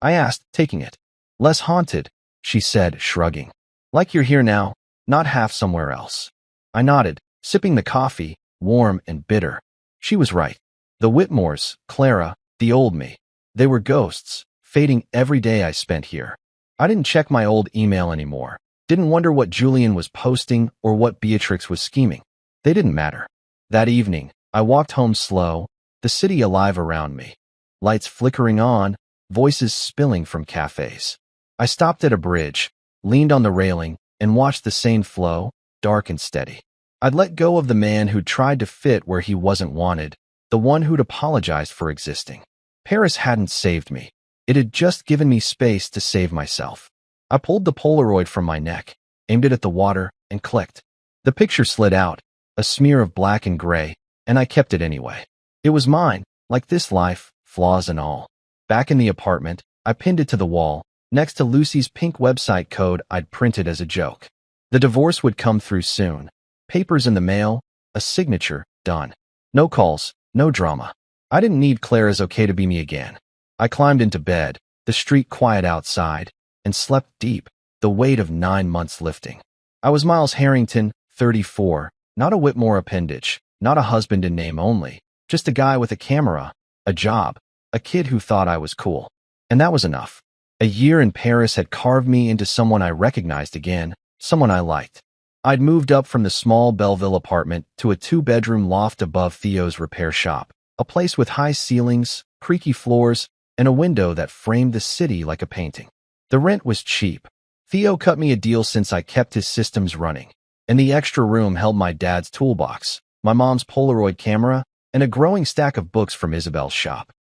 I asked, taking it. "Less haunted," she said, shrugging. "Like you're here now, not half somewhere else." I nodded, sipping the coffee, warm and bitter. She was right. The Whitmores, Clara, the old me. They were ghosts, fading every day I spent here. I didn't check my old email anymore. Didn't wonder what Julian was posting or what Beatrix was scheming. They didn't matter. That evening, I walked home slow, the city alive around me. Lights flickering on, voices spilling from cafes. I stopped at a bridge, leaned on the railing, and watched the Seine flow, dark and steady. I'd let go of the man who'd tried to fit where he wasn't wanted, the one who'd apologized for existing. Paris hadn't saved me. It had just given me space to save myself. I pulled the Polaroid from my neck, aimed it at the water, and clicked. The picture slid out, a smear of black and gray, and I kept it anyway. It was mine, like this life, flaws and all. Back in the apartment, I pinned it to the wall, next to Lucy's pink website code I'd printed as a joke. The divorce would come through soon. Papers in the mail, a signature, done. No calls, No drama. I didn't need Clara's okay to be me again. I climbed into bed, the street quiet outside, and slept deep, the weight of 9 months lifting. I was Miles Harrington, 34, not a Whitmore appendage, not a husband in name only, just a guy with a camera, a job, a kid who thought I was cool. And that was enough. A year in Paris had carved me into someone I recognized again, someone I liked. I'd moved up from the small Belleville apartment to a 2-bedroom loft above Theo's repair shop, a place with high ceilings, creaky floors, and a window that framed the city like a painting. The rent was cheap. Theo cut me a deal since I kept his systems running, and the extra room held my dad's toolbox, my mom's Polaroid camera, and a growing stack of books from Isabel's shop.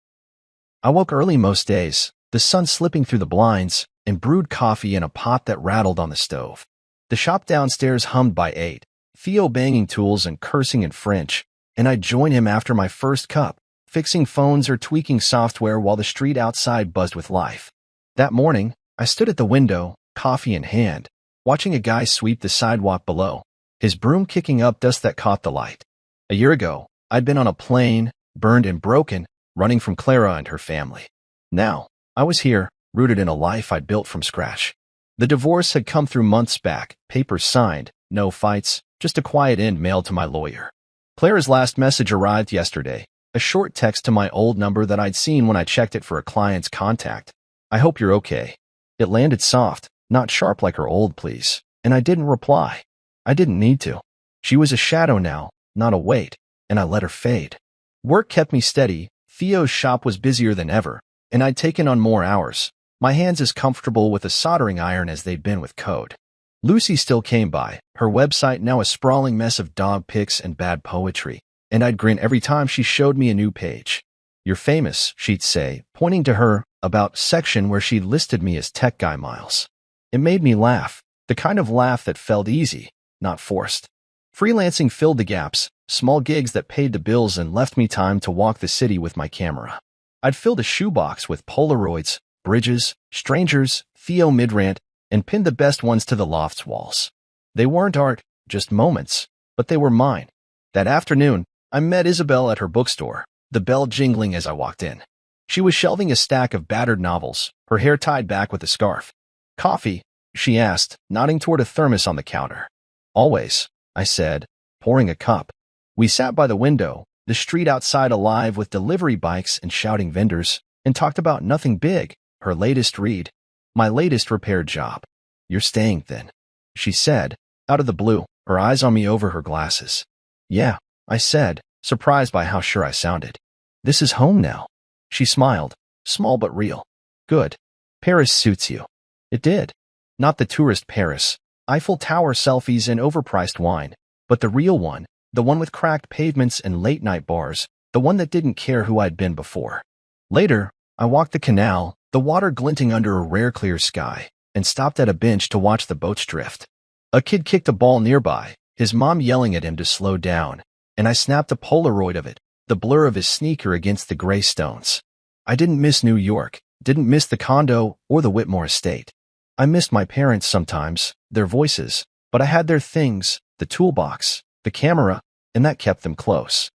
I woke early most days, the sun slipping through the blinds, and brewed coffee in a pot that rattled on the stove. The shop downstairs hummed by 8, Theo banging tools and cursing in French, and I'd join him after my first cup, fixing phones or tweaking software while the street outside buzzed with life. That morning, I stood at the window, coffee in hand, watching a guy sweep the sidewalk below, his broom kicking up dust that caught the light. A year ago, I'd been on a plane, burned and broken, running from Clara and her family. Now, I was here, rooted in a life I'd built from scratch. The divorce had come through months back, papers signed, no fights, just a quiet end mailed to my lawyer. Clara's last message arrived yesterday, a short text to my old number that I'd seen when I checked it for a client's contact. I hope you're okay. It landed soft, not sharp like her old please, and I didn't reply. I didn't need to. She was a shadow now, not a weight, and I let her fade. Work kept me steady, Theo's shop was busier than ever, and I'd taken on more hours, my hands as comfortable with a soldering iron as they'd been with code. Lucy still came by, her website now a sprawling mess of dog pics and bad poetry, and I'd grin every time she showed me a new page. You're famous, she'd say, pointing to her about section where she'd listed me as tech guy Miles. It made me laugh, the kind of laugh that felt easy, not forced. Freelancing filled the gaps, small gigs that paid the bills and left me time to walk the city with my camera. I'd filled a shoebox with Polaroids, bridges, strangers, Theo midrant, and pinned the best ones to the loft's walls. They weren't art, just moments, but they were mine. That afternoon, I met Isabel at her bookstore, the bell jingling as I walked in. She was shelving a stack of battered novels, her hair tied back with a scarf. Coffee? She asked, nodding toward a thermos on the counter. Always, I said, pouring a cup. We sat by the window, the street outside alive with delivery bikes and shouting vendors, and talked about nothing big, her latest read, my latest repair job. You're staying then, she said, out of the blue, her eyes on me over her glasses. Yeah, I said, surprised by how sure I sounded. This is home now. She smiled, small but real. Good. Paris suits you. It did. Not the tourist Paris, Eiffel Tower selfies and overpriced wine, but the real one, the one with cracked pavements and late-night bars, the one that didn't care who I'd been before. Later, I walked the canal, the water glinting under a rare clear sky, and stopped at a bench to watch the boats drift. A kid kicked a ball nearby, his mom yelling at him to slow down, and I snapped a Polaroid of it, the blur of his sneaker against the gray stones. I didn't miss New York, didn't miss the condo or the Whitmore estate. I missed my parents sometimes, their voices, but I had their things, the toolbox, the camera, and that kept them close.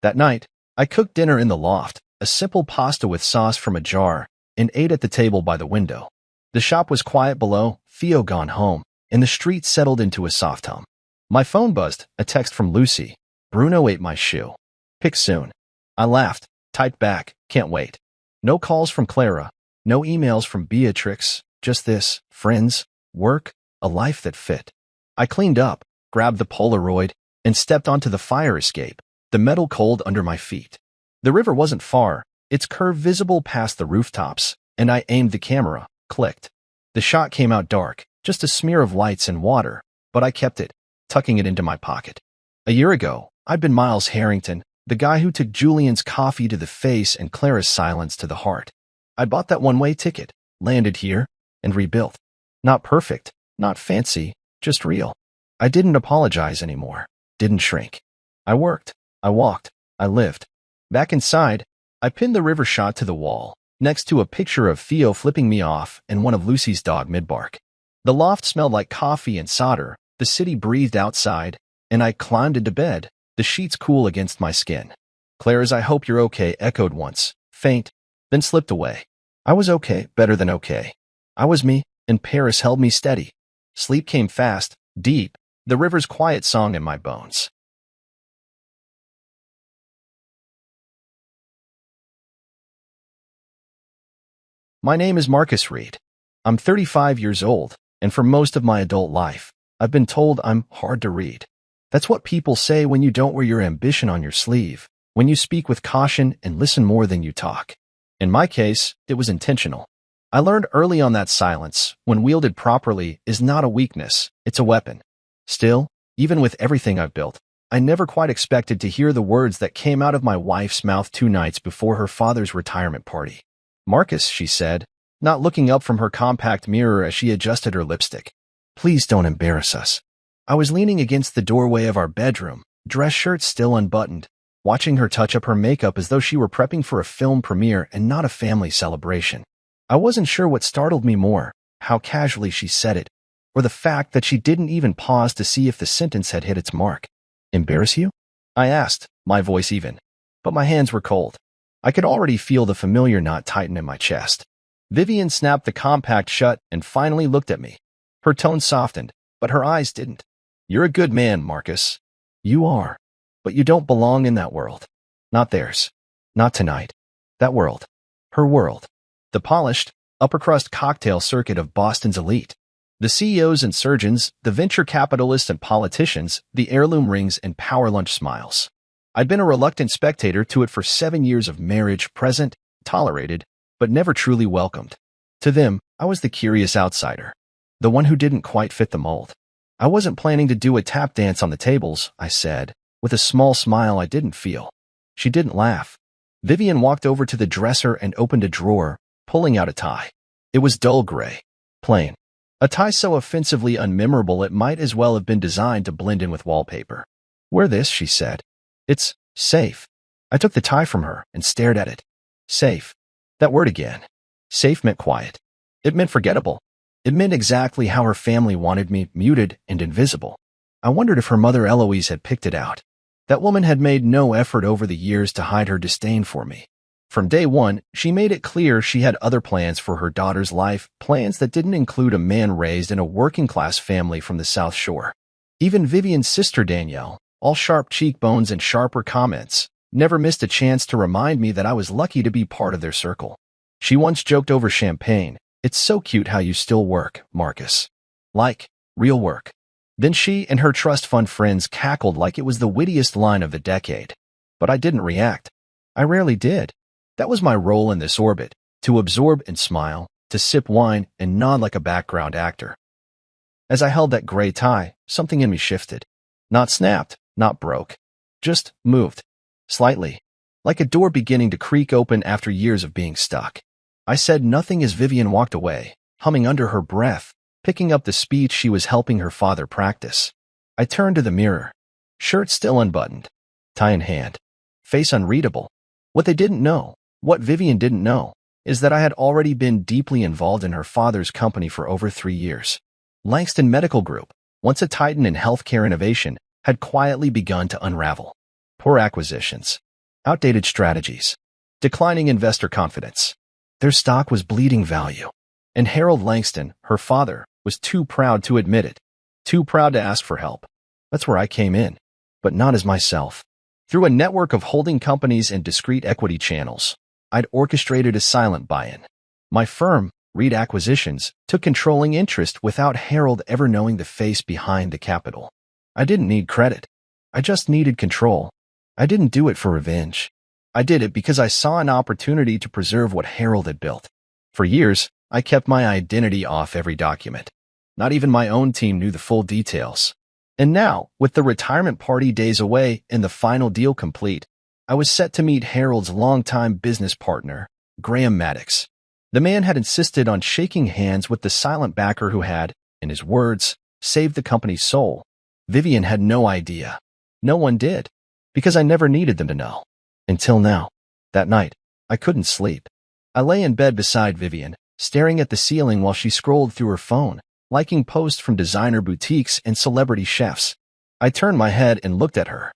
That night, I cooked dinner in the loft, a simple pasta with sauce from a jar, and ate at the table by the window. The shop was quiet below, Theo gone home, and the street settled into a soft hum. My phone buzzed, a text from Lucy. Bruno ate my shoe. Pick soon. I laughed, typed back, can't wait. No calls from Clara, no emails from Beatrix, just this, friends, work, a life that fit. I cleaned up, grabbed the Polaroid, and stepped onto the fire escape, the metal cold under my feet. The river wasn't far, its curve visible past the rooftops, and I aimed the camera, clicked. The shot came out dark, just a smear of lights and water, but I kept it, tucking it into my pocket. A year ago, I'd been Miles Harrington, the guy who took Julian's coffee to the face and Clara's silence to the heart. I bought that one-way ticket, landed here, and rebuilt. Not perfect, not fancy, just real. I didn't apologize anymore, didn't shrink. I worked, I walked, I lived. Back inside, I pinned the river shot to the wall, next to a picture of Theo flipping me off and one of Lucy's dog mid-bark. The loft smelled like coffee and solder, the city breathed outside, and I climbed into bed, the sheets cool against my skin. Claire's "I hope you're okay" echoed once, faint, then slipped away. I was okay, better than okay. I was me, and Paris held me steady. Sleep came fast, deep, the river's quiet song in my bones. My name is Marcus Reed. I'm 35 years old, and for most of my adult life, I've been told I'm hard to read. That's what people say when you don't wear your ambition on your sleeve, when you speak with caution and listen more than you talk. In my case, it was intentional. I learned early on that silence, when wielded properly, is not a weakness, it's a weapon. Still, even with everything I've built, I never quite expected to hear the words that came out of my wife's mouth 2 nights before her father's retirement party. "Marcus," she said, not looking up from her compact mirror as she adjusted her lipstick. "Please don't embarrass us." I was leaning against the doorway of our bedroom, dress shirt still unbuttoned, watching her touch up her makeup as though she were prepping for a film premiere and not a family celebration. I wasn't sure what startled me more, how casually she said it, or the fact that she didn't even pause to see if the sentence had hit its mark. "Embarrass you?" I asked, my voice even. But my hands were cold. I could already feel the familiar knot tighten in my chest. Vivian snapped the compact shut and finally looked at me. Her tone softened, but her eyes didn't. "You're a good man, Marcus. You are. But you don't belong in that world. Not theirs. Not tonight. That world. Her world. The polished, upper-crust cocktail circuit of Boston's elite. The CEOs and surgeons, the venture capitalists and politicians, the heirloom rings and power lunch smiles. I'd been a reluctant spectator to it for 7 years of marriage, present, tolerated, but never truly welcomed. To them, I was the curious outsider, the one who didn't quite fit the mold. "I wasn't planning to do a tap dance on the tables," I said, with a small smile I didn't feel. She didn't laugh. Vivian walked over to the dresser and opened a drawer, pulling out a tie. It was dull gray, plain. A tie so offensively unmemorable it might as well have been designed to blend in with wallpaper. "Wear this," she said. "It's safe." I took the tie from her and stared at it. Safe. That word again. Safe meant quiet. It meant forgettable. It meant exactly how her family wanted me, muted and invisible. I wondered if her mother Eloise had picked it out. That woman had made no effort over the years to hide her disdain for me. From day one, she made it clear she had other plans for her daughter's life, plans that didn't include a man raised in a working-class family from the South Shore. Even Vivian's sister Danielle, all sharp cheekbones and sharper comments, never missed a chance to remind me that I was lucky to be part of their circle. She once joked over champagne, "It's so cute how you still work, Marcus. Like, real work." Then she and her trust fund friends cackled like it was the wittiest line of the decade. But I didn't react. I rarely did. That was my role in this orbit, to absorb and smile, to sip wine and nod like a background actor. As I held that gray tie, something in me shifted. Not snapped, not broke. Just moved. Slightly. Like a door beginning to creak open after years of being stuck. I said nothing as Vivian walked away, humming under her breath, picking up the speech she was helping her father practice. I turned to the mirror. Shirt still unbuttoned. Tie in hand. Face unreadable. What they didn't know, what Vivian didn't know, is that I had already been deeply involved in her father's company for over 3 years. Langston Medical Group, once a titan in healthcare innovation, had quietly begun to unravel. Poor acquisitions. Outdated strategies. Declining investor confidence. Their stock was bleeding value. And Harold Langston, her father, was too proud to admit it. Too proud to ask for help. That's where I came in. But not as myself. Through a network of holding companies and discrete equity channels, I'd orchestrated a silent buy-in. My firm, Reed Acquisitions, took controlling interest without Harold ever knowing the face behind the capital. I didn't need credit. I just needed control. I didn't do it for revenge. I did it because I saw an opportunity to preserve what Harold had built. For years, I kept my identity off every document. Not even my own team knew the full details. And now, with the retirement party days away and the final deal complete, I was set to meet Harold's longtime business partner, Graham Maddox. The man had insisted on shaking hands with the silent backer who had, in his words, saved the company's soul. Vivian had no idea. No one did. Because I never needed them to know. Until now. That night, I couldn't sleep. I lay in bed beside Vivian, staring at the ceiling while she scrolled through her phone, liking posts from designer boutiques and celebrity chefs. I turned my head and looked at her.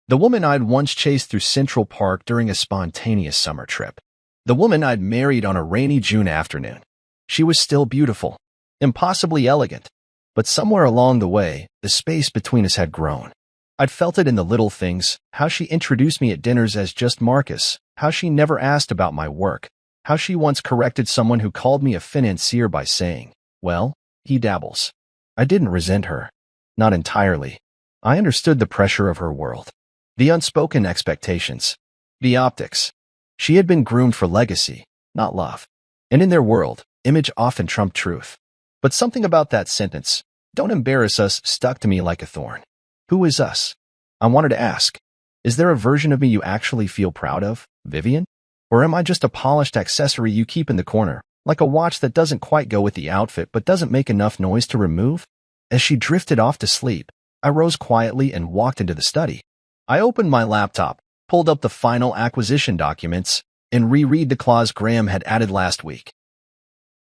The woman I'd once chased through Central Park during a spontaneous summer trip. The woman I'd married on a rainy June afternoon. She was still beautiful, impossibly elegant, but somewhere along the way, the space between us had grown. I'd felt it in the little things, how she introduced me at dinners as just Marcus, how she never asked about my work, how she once corrected someone who called me a financier by saying, "Well, he dabbles." I didn't resent her. Not entirely. I understood the pressure of her world. The unspoken expectations. The optics. She had been groomed for legacy, not love. And in their world, image often trumped truth. But something about that sentence, "Don't embarrass us," stuck to me like a thorn. Who is us? I wanted to ask. Is there a version of me you actually feel proud of, Vivian? Or am I just a polished accessory you keep in the corner, like a watch that doesn't quite go with the outfit but doesn't make enough noise to remove? As she drifted off to sleep, I rose quietly and walked into the study. I opened my laptop, pulled up the final acquisition documents, and reread the clause Graham had added last week.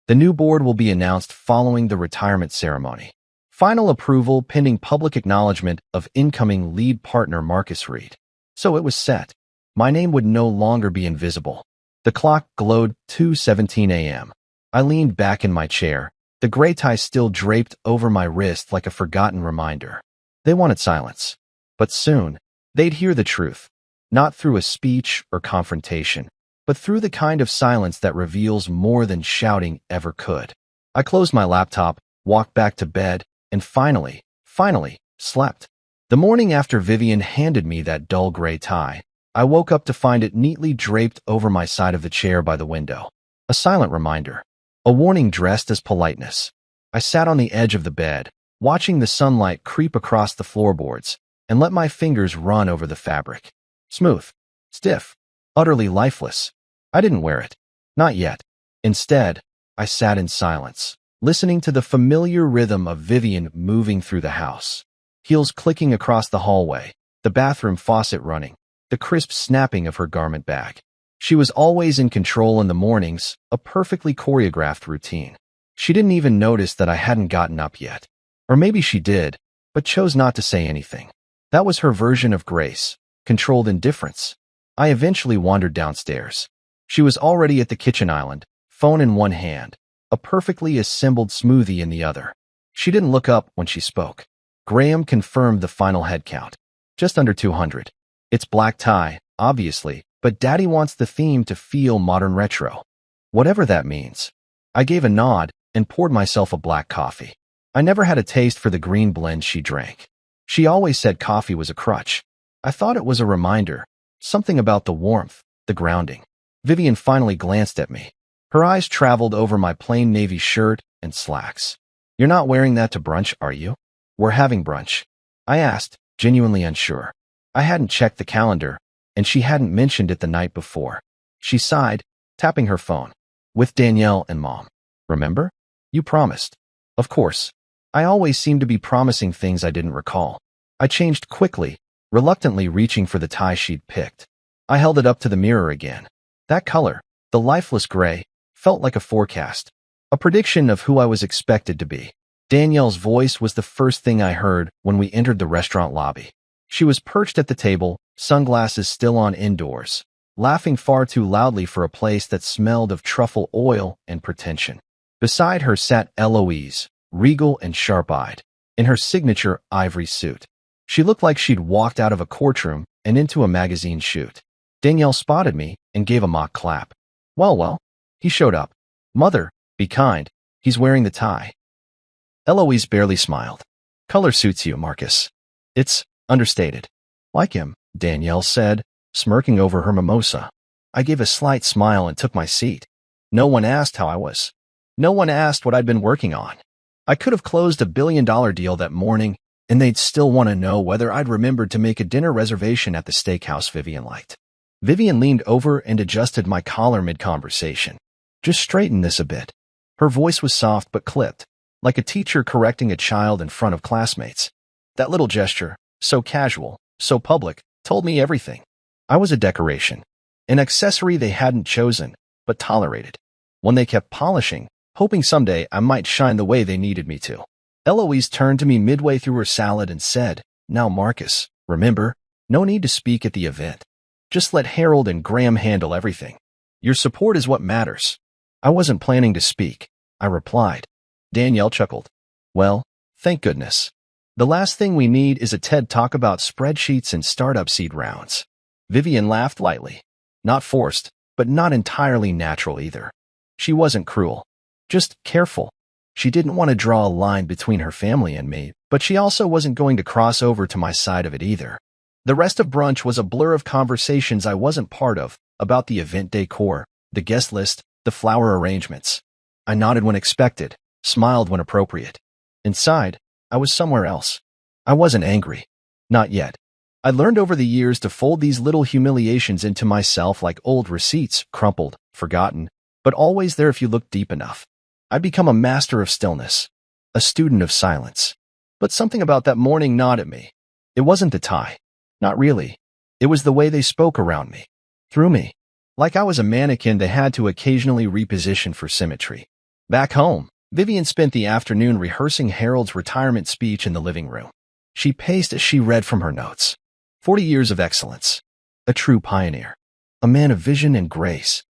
The new board will be announced following the retirement ceremony. Final approval pending public acknowledgement of incoming lead partner Marcus Reed. So it was set. My name would no longer be invisible. The clock glowed 2:17 a.m. I leaned back in my chair, the gray tie still draped over my wrist like a forgotten reminder. They wanted silence. But soon, they'd hear the truth. Not through a speech or confrontation, but through the kind of silence that reveals more than shouting ever could. I closed my laptop, walked back to bed, and finally, slept. The morning after Vivian handed me that dull gray tie, I woke up to find it neatly draped over my side of the chair by the window. A silent reminder. A warning dressed as politeness. I sat on the edge of the bed, watching the sunlight creep across the floorboards, and let my fingers run over the fabric. Smooth, stiff, utterly lifeless. I didn't wear it. Not yet. Instead, I sat in silence, listening to the familiar rhythm of Vivian moving through the house. Heels clicking across the hallway, the bathroom faucet running, the crisp snapping of her garment bag. She was always in control in the mornings, a perfectly choreographed routine. She didn't even notice that I hadn't gotten up yet. Or maybe she did, but chose not to say anything. That was her version of grace, controlled indifference. I eventually wandered downstairs. She was already at the kitchen island, phone in one hand, a perfectly assembled smoothie in the other. She didn't look up when she spoke. Graham confirmed the final head count. Just under 200. It's black tie, obviously, but Daddy wants the theme to feel modern retro. Whatever that means. I gave a nod and poured myself a black coffee. I never had a taste for the green blend she drank. She always said coffee was a crutch. I thought it was a reminder, something about the warmth, the grounding. Vivian finally glanced at me. Her eyes traveled over my plain navy shirt and slacks. "You're not wearing that to brunch, are you?" "We're having brunch," I asked, genuinely unsure. I hadn't checked the calendar, and she hadn't mentioned it the night before. She sighed, tapping her phone. "With Danielle and Mom. Remember? You promised." Of course. I always seemed to be promising things I didn't recall. I changed quickly, reluctantly reaching for the tie she'd picked. I held it up to the mirror again. That color, the lifeless gray, felt like a forecast, a prediction of who I was expected to be. Danielle's voice was the first thing I heard when we entered the restaurant lobby. She was perched at the table, sunglasses still on indoors, laughing far too loudly for a place that smelled of truffle oil and pretension. Beside her sat Eloise, regal and sharp-eyed, in her signature ivory suit. She looked like she'd walked out of a courtroom and into a magazine shoot. Danielle spotted me and gave a mock clap. Well, he showed up. "Mother, be kind. He's wearing the tie." Eloise barely smiled. "Color suits you, Marcus." "It's understated." "Like him," Danielle said, smirking over her mimosa. I gave a slight smile and took my seat. No one asked how I was. No one asked what I'd been working on. I could have closed a billion-dollar deal that morning, and they'd still want to know whether I'd remembered to make a dinner reservation at the steakhouse Vivian liked. Vivian leaned over and adjusted my collar mid-conversation. "Just straighten this a bit." Her voice was soft but clipped, like a teacher correcting a child in front of classmates. That little gesture, so casual, so public, told me everything. I was a decoration, an accessory they hadn't chosen, but tolerated. One they kept polishing, hoping someday I might shine the way they needed me to. Eloise turned to me midway through her salad and said, "Now, Marcus, remember, No need to speak at the event. Just let Harold and Graham handle everything. Your support is what matters. I wasn't planning to speak, I replied. Danielle chuckled. Well, thank goodness. The last thing we need is a TED Talk about spreadsheets and startup seed rounds. Vivian laughed lightly. Not forced, but not entirely natural either. She wasn't cruel. Just careful. She didn't want to draw a line between her family and me, but she also wasn't going to cross over to my side of it either. The rest of brunch was a blur of conversations I wasn't part of, about the event decor, the guest list, the flower arrangements. I nodded when expected, smiled when appropriate. Inside, I was somewhere else. I wasn't angry. Not yet. I learned over the years to fold these little humiliations into myself like old receipts, crumpled, forgotten, but always there if you look deep enough. I'd become a master of stillness, a student of silence. But something about that morning gnawed at me. It wasn't the tie. Not really. It was the way they spoke around me. Through me. Like I was a mannequin they had to occasionally reposition for symmetry. Back home, Vivian spent the afternoon rehearsing Harold's retirement speech in the living room. She paced as she read from her notes. 40 years of excellence. A true pioneer. A man of vision and grace.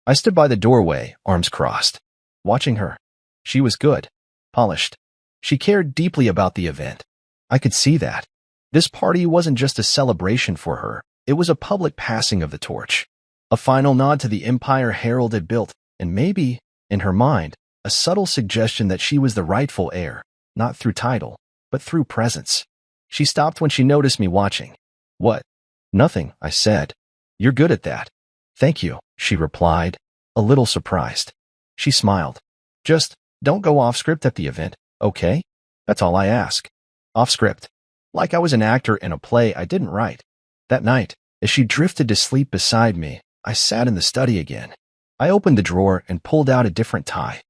I stood by the doorway, arms crossed. Watching her. She was good. Polished. She cared deeply about the event. I could see that. This party wasn't just a celebration for her. It was a public passing of the torch. A final nod to the empire Harold had built, and maybe, in her mind, a subtle suggestion that she was the rightful heir, not through title, but through presence. She stopped when she noticed me watching. What? Nothing, I said. You're good at that. Thank you, she replied, a little surprised. She smiled. Just, don't go off script at the event, okay? That's all I ask. Off script. Like I was an actor in a play I didn't write. That night, as she drifted to sleep beside me, I sat in the study again. I opened the drawer and pulled out a different tie.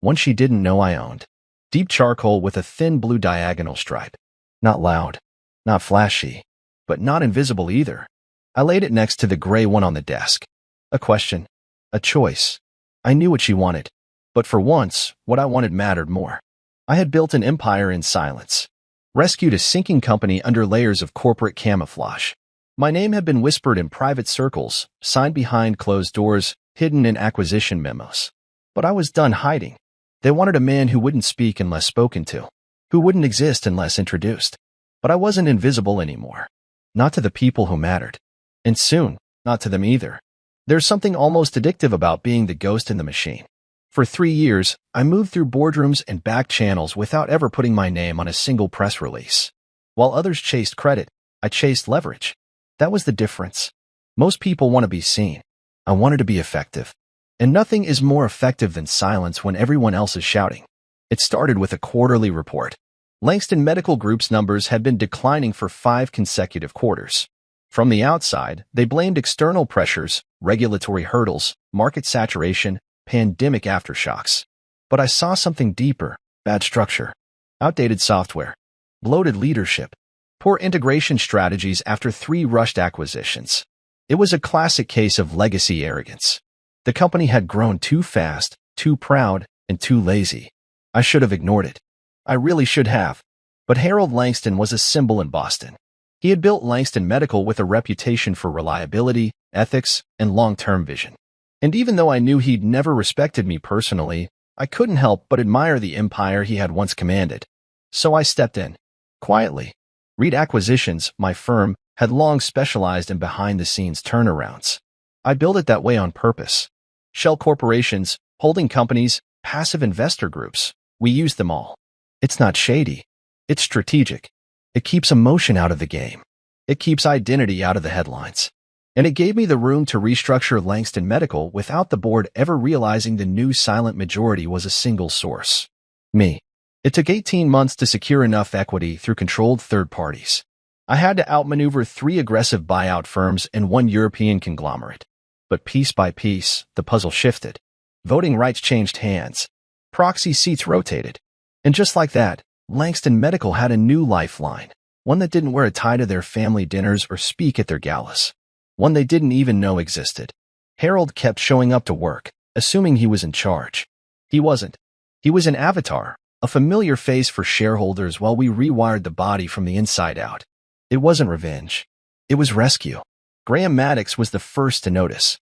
One she didn't know I owned. Deep charcoal with a thin blue diagonal stripe. Not loud, not flashy, but not invisible either. I laid it next to the gray one on the desk. A question. A choice. I knew what she wanted. But for once, what I wanted mattered more. I had built an empire in silence. Rescued a sinking company under layers of corporate camouflage. My name had been whispered in private circles, signed behind closed doors, hidden in acquisition memos. But I was done hiding. They wanted a man who wouldn't speak unless spoken to, who wouldn't exist unless introduced. But I wasn't invisible anymore. Not to the people who mattered. And soon, not to them either. There's something almost addictive about being the ghost in the machine. For 3 years, I moved through boardrooms and back channels without ever putting my name on a single press release. While others chased credit, I chased leverage. That was the difference. Most people want to be seen. I wanted to be effective. And nothing is more effective than silence when everyone else is shouting. It started with a quarterly report. Langston Medical Group's numbers had been declining for 5 consecutive quarters. From the outside, they blamed external pressures, regulatory hurdles, market saturation, pandemic aftershocks. But I saw something deeper: bad structure, outdated software, bloated leadership, poor integration strategies after 3 rushed acquisitions. It was a classic case of legacy arrogance. The company had grown too fast, too proud, and too lazy. I should have ignored it. I really should have. But Harold Langston was a symbol in Boston. He had built Langston Medical with a reputation for reliability, ethics, and long-term vision. And even though I knew he'd never respected me personally, I couldn't help but admire the empire he had once commanded. So I stepped in. Quietly. Reed Acquisitions, my firm, had long specialized in behind-the-scenes turnarounds. I built it that way on purpose. Shell corporations, holding companies, passive investor groups. We used them all. It's not shady. It's strategic. It keeps emotion out of the game. It keeps identity out of the headlines. And it gave me the room to restructure Langston Medical without the board ever realizing the new silent majority was a single source. Me. It took 18 months to secure enough equity through controlled third parties. I had to outmaneuver 3 aggressive buyout firms and 1 European conglomerate. But piece by piece, the puzzle shifted. Voting rights changed hands. Proxy seats rotated. And just like that, Langston Medical had a new lifeline. One that didn't wear a tie to their family dinners or speak at their galas. One they didn't even know existed. Harold kept showing up to work, assuming he was in charge. He wasn't. He was an avatar, a familiar face for shareholders while we rewired the body from the inside out. It wasn't revenge. It was rescue. Graham Maddox was the first to notice.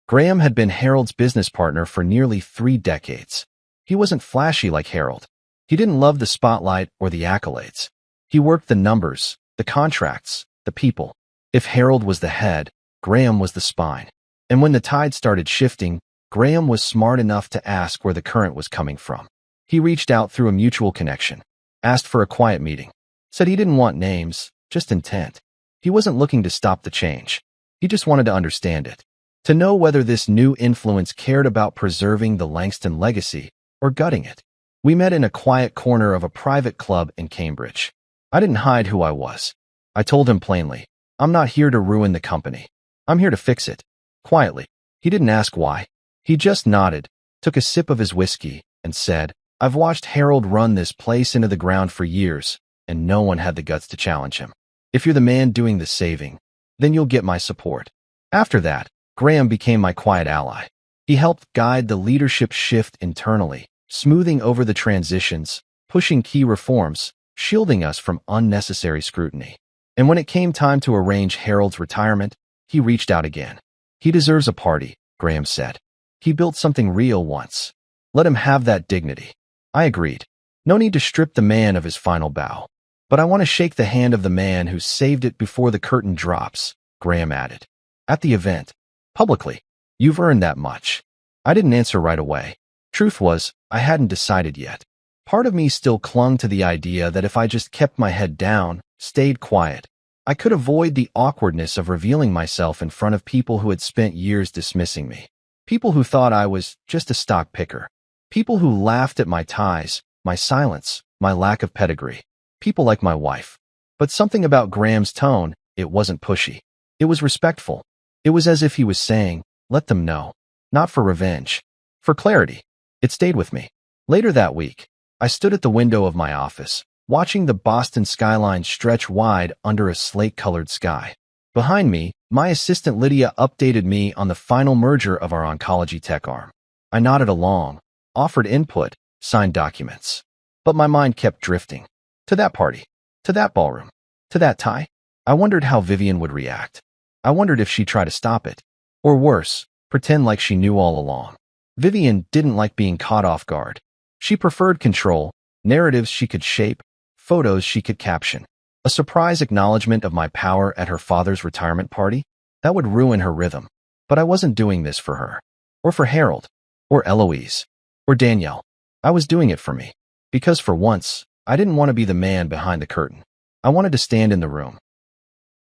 Graham had been Harold's business partner for nearly 3 decades. He wasn't flashy like Harold. He didn't love the spotlight or the accolades. He worked the numbers, the contracts, the people. If Harold was the head, Graham was the spine. And when the tide started shifting, Graham was smart enough to ask where the current was coming from. He reached out through a mutual connection, asked for a quiet meeting, said he didn't want names, just intent. He wasn't looking to stop the change. He just wanted to understand it, to know whether this new influence cared about preserving the Langston legacy or gutting it. We met in a quiet corner of a private club in Cambridge. I didn't hide who I was. I told him plainly, I'm not here to ruin the company. I'm here to fix it. Quietly. He didn't ask why. He just nodded, took a sip of his whiskey, and said, I've watched Harold run this place into the ground for years, and no one had the guts to challenge him. If you're the man doing the saving, then you'll get my support. After that, Graham became my quiet ally. He helped guide the leadership shift internally, smoothing over the transitions, pushing key reforms, shielding us from unnecessary scrutiny. And when it came time to arrange Harold's retirement, he reached out again. He deserves a party, Graham said. He built something real once. Let him have that dignity. I agreed. No need to strip the man of his final bow. But I want to shake the hand of the man who saved it before the curtain drops, Graham added. At the event. Publicly. You've earned that much. I didn't answer right away. Truth was, I hadn't decided yet. Part of me still clung to the idea that if I just kept my head down, stayed quiet, I could avoid the awkwardness of revealing myself in front of people who had spent years dismissing me. People who thought I was just a stock picker. People who laughed at my ties, my silence, my lack of pedigree. People like my wife. But something about Graham's tone, it wasn't pushy. It was respectful. It was as if he was saying, let them know. Not for revenge. For clarity. It stayed with me. Later that week, I stood at the window of my office, watching the Boston skyline stretch wide under a slate-colored sky. Behind me, my assistant Lydia updated me on the final merger of our oncology tech arm. I nodded along, offered input, signed documents. But my mind kept drifting. To that party, to that ballroom, to that tie. I wondered how Vivian would react. I wondered if she'd try to stop it. Or worse, pretend like she knew all along. Vivian didn't like being caught off guard. She preferred control, narratives she could shape, photos she could caption. A surprise acknowledgement of my power at her father's retirement party? That would ruin her rhythm. But I wasn't doing this for her. Or for Harold. Or Eloise. Or Danielle. I was doing it for me. Because for once, I didn't want to be the man behind the curtain. I wanted to stand in the room.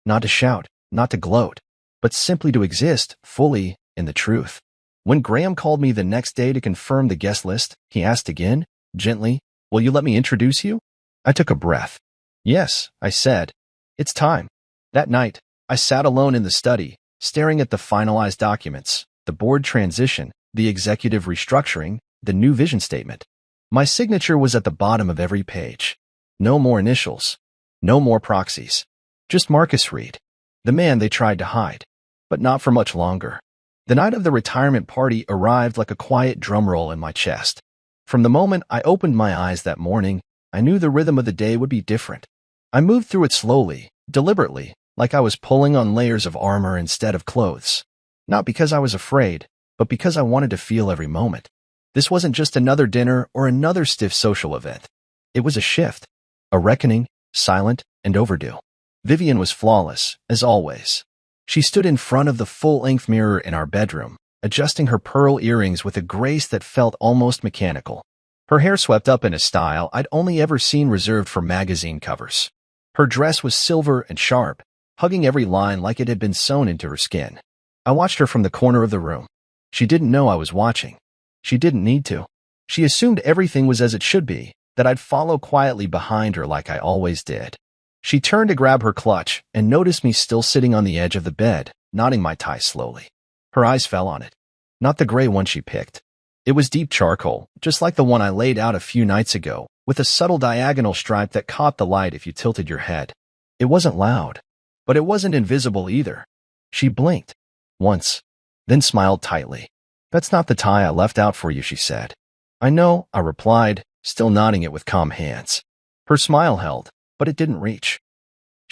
Not to shout, not to gloat, but simply to exist fully in the truth. When Graham called me the next day to confirm the guest list, he asked again, gently, will you let me introduce you? I took a breath. Yes, I said. It's time. That night, I sat alone in the study, staring at the finalized documents, the board transition, the executive restructuring, the new vision statement. My signature was at the bottom of every page. No more initials. No more proxies. Just Marcus Reed, the man they tried to hide. But not for much longer. The night of the retirement party arrived like a quiet drumroll in my chest. From the moment I opened my eyes that morning, I knew the rhythm of the day would be different. I moved through it slowly, deliberately, like I was pulling on layers of armor instead of clothes. Not because I was afraid, but because I wanted to feel every moment. This wasn't just another dinner or another stiff social event. It was a shift, a reckoning, silent and overdue. Vivian was flawless, as always. She stood in front of the full-length mirror in our bedroom, adjusting her pearl earrings with a grace that felt almost mechanical. Her hair swept up in a style I'd only ever seen reserved for magazine covers. Her dress was silver and sharp, hugging every line like it had been sewn into her skin. I watched her from the corner of the room. She didn't know I was watching. She didn't need to. She assumed everything was as it should be, that I'd follow quietly behind her like I always did. She turned to grab her clutch and noticed me still sitting on the edge of the bed, knotting my tie slowly. Her eyes fell on it. Not the gray one she picked. It was deep charcoal, just like the one I laid out a few nights ago, with a subtle diagonal stripe that caught the light if you tilted your head. It wasn't loud, but it wasn't invisible either. She blinked. Once, then smiled tightly. That's not the tie I left out for you, she said. I know, I replied, still nodding it with calm hands. Her smile held, but it didn't reach.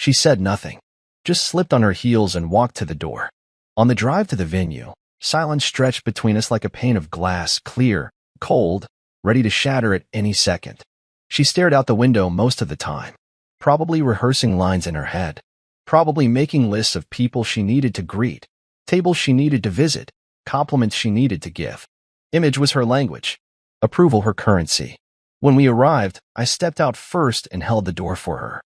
She said nothing, just slipped on her heels and walked to the door. On the drive to the venue, silence stretched between us like a pane of glass, clear, cold, ready to shatter at any second. She stared out the window most of the time, probably rehearsing lines in her head, probably making lists of people she needed to greet, tables she needed to visit, compliments she needed to give. Image was her language, approval her currency. When we arrived, I stepped out first and held the door for her.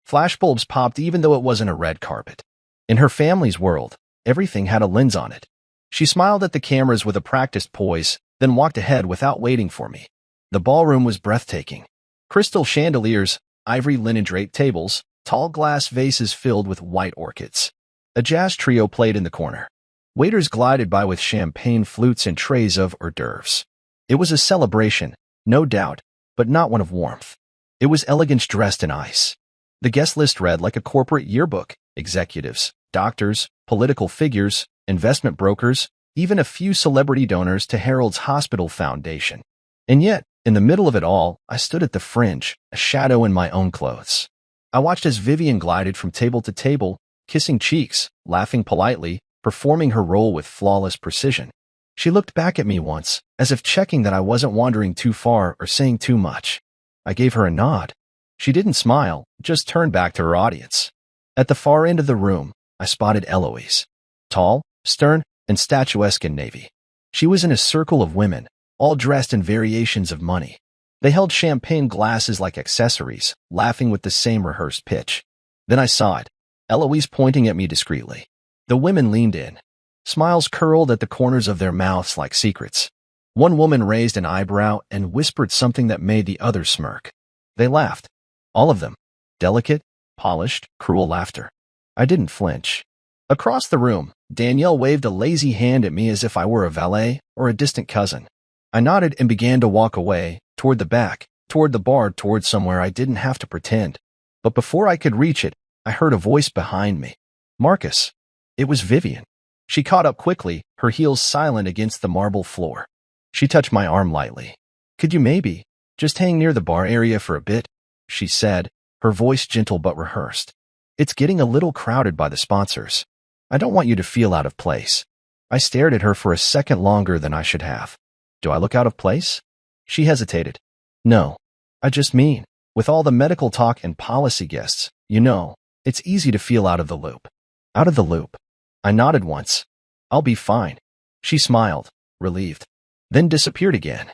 Flashbulbs popped even though it wasn't a red carpet. In her family's world, everything had a lens on it. She smiled at the cameras with a practiced poise, then walked ahead without waiting for me. The ballroom was breathtaking. Crystal chandeliers, ivory linen draped tables, tall glass vases filled with white orchids. A jazz trio played in the corner. Waiters glided by with champagne flutes and trays of hors d'oeuvres. It was a celebration, no doubt, but not one of warmth. It was elegance dressed in ice. The guest list read like a corporate yearbook: executives, doctors, political figures, investment brokers, even a few celebrity donors to Harold's Hospital Foundation. And yet, in the middle of it all, I stood at the fringe, a shadow in my own clothes. I watched as Vivian glided from table to table, kissing cheeks, laughing politely, performing her role with flawless precision. She looked back at me once, as if checking that I wasn't wandering too far or saying too much. I gave her a nod. She didn't smile, just turned back to her audience. At the far end of the room, I spotted Eloise. Tall, stern, and statuesque in navy. She was in a circle of women, all dressed in variations of money. They held champagne glasses like accessories, laughing with the same rehearsed pitch. Then I saw it, Eloise pointing at me discreetly. The women leaned in. Smiles curled at the corners of their mouths like secrets. One woman raised an eyebrow and whispered something that made the others smirk. They laughed. All of them. Delicate, polished, cruel laughter. I didn't flinch. Across the room, Danielle waved a lazy hand at me as if I were a valet or a distant cousin. I nodded and began to walk away, toward the back, toward the bar, toward somewhere I didn't have to pretend. But before I could reach it, I heard a voice behind me. Marcus. It was Vivian. She caught up quickly, her heels silent against the marble floor. She touched my arm lightly. Could you maybe just hang near the bar area for a bit? She said, her voice gentle but rehearsed. It's getting a little crowded by the sponsors. I don't want you to feel out of place. I stared at her for a second longer than I should have. Do I look out of place? She hesitated. No. I just mean, with all the medical talk and policy guests, it's easy to feel out of the loop. Out of the loop. I nodded once. I'll be fine. She smiled, relieved, then disappeared again.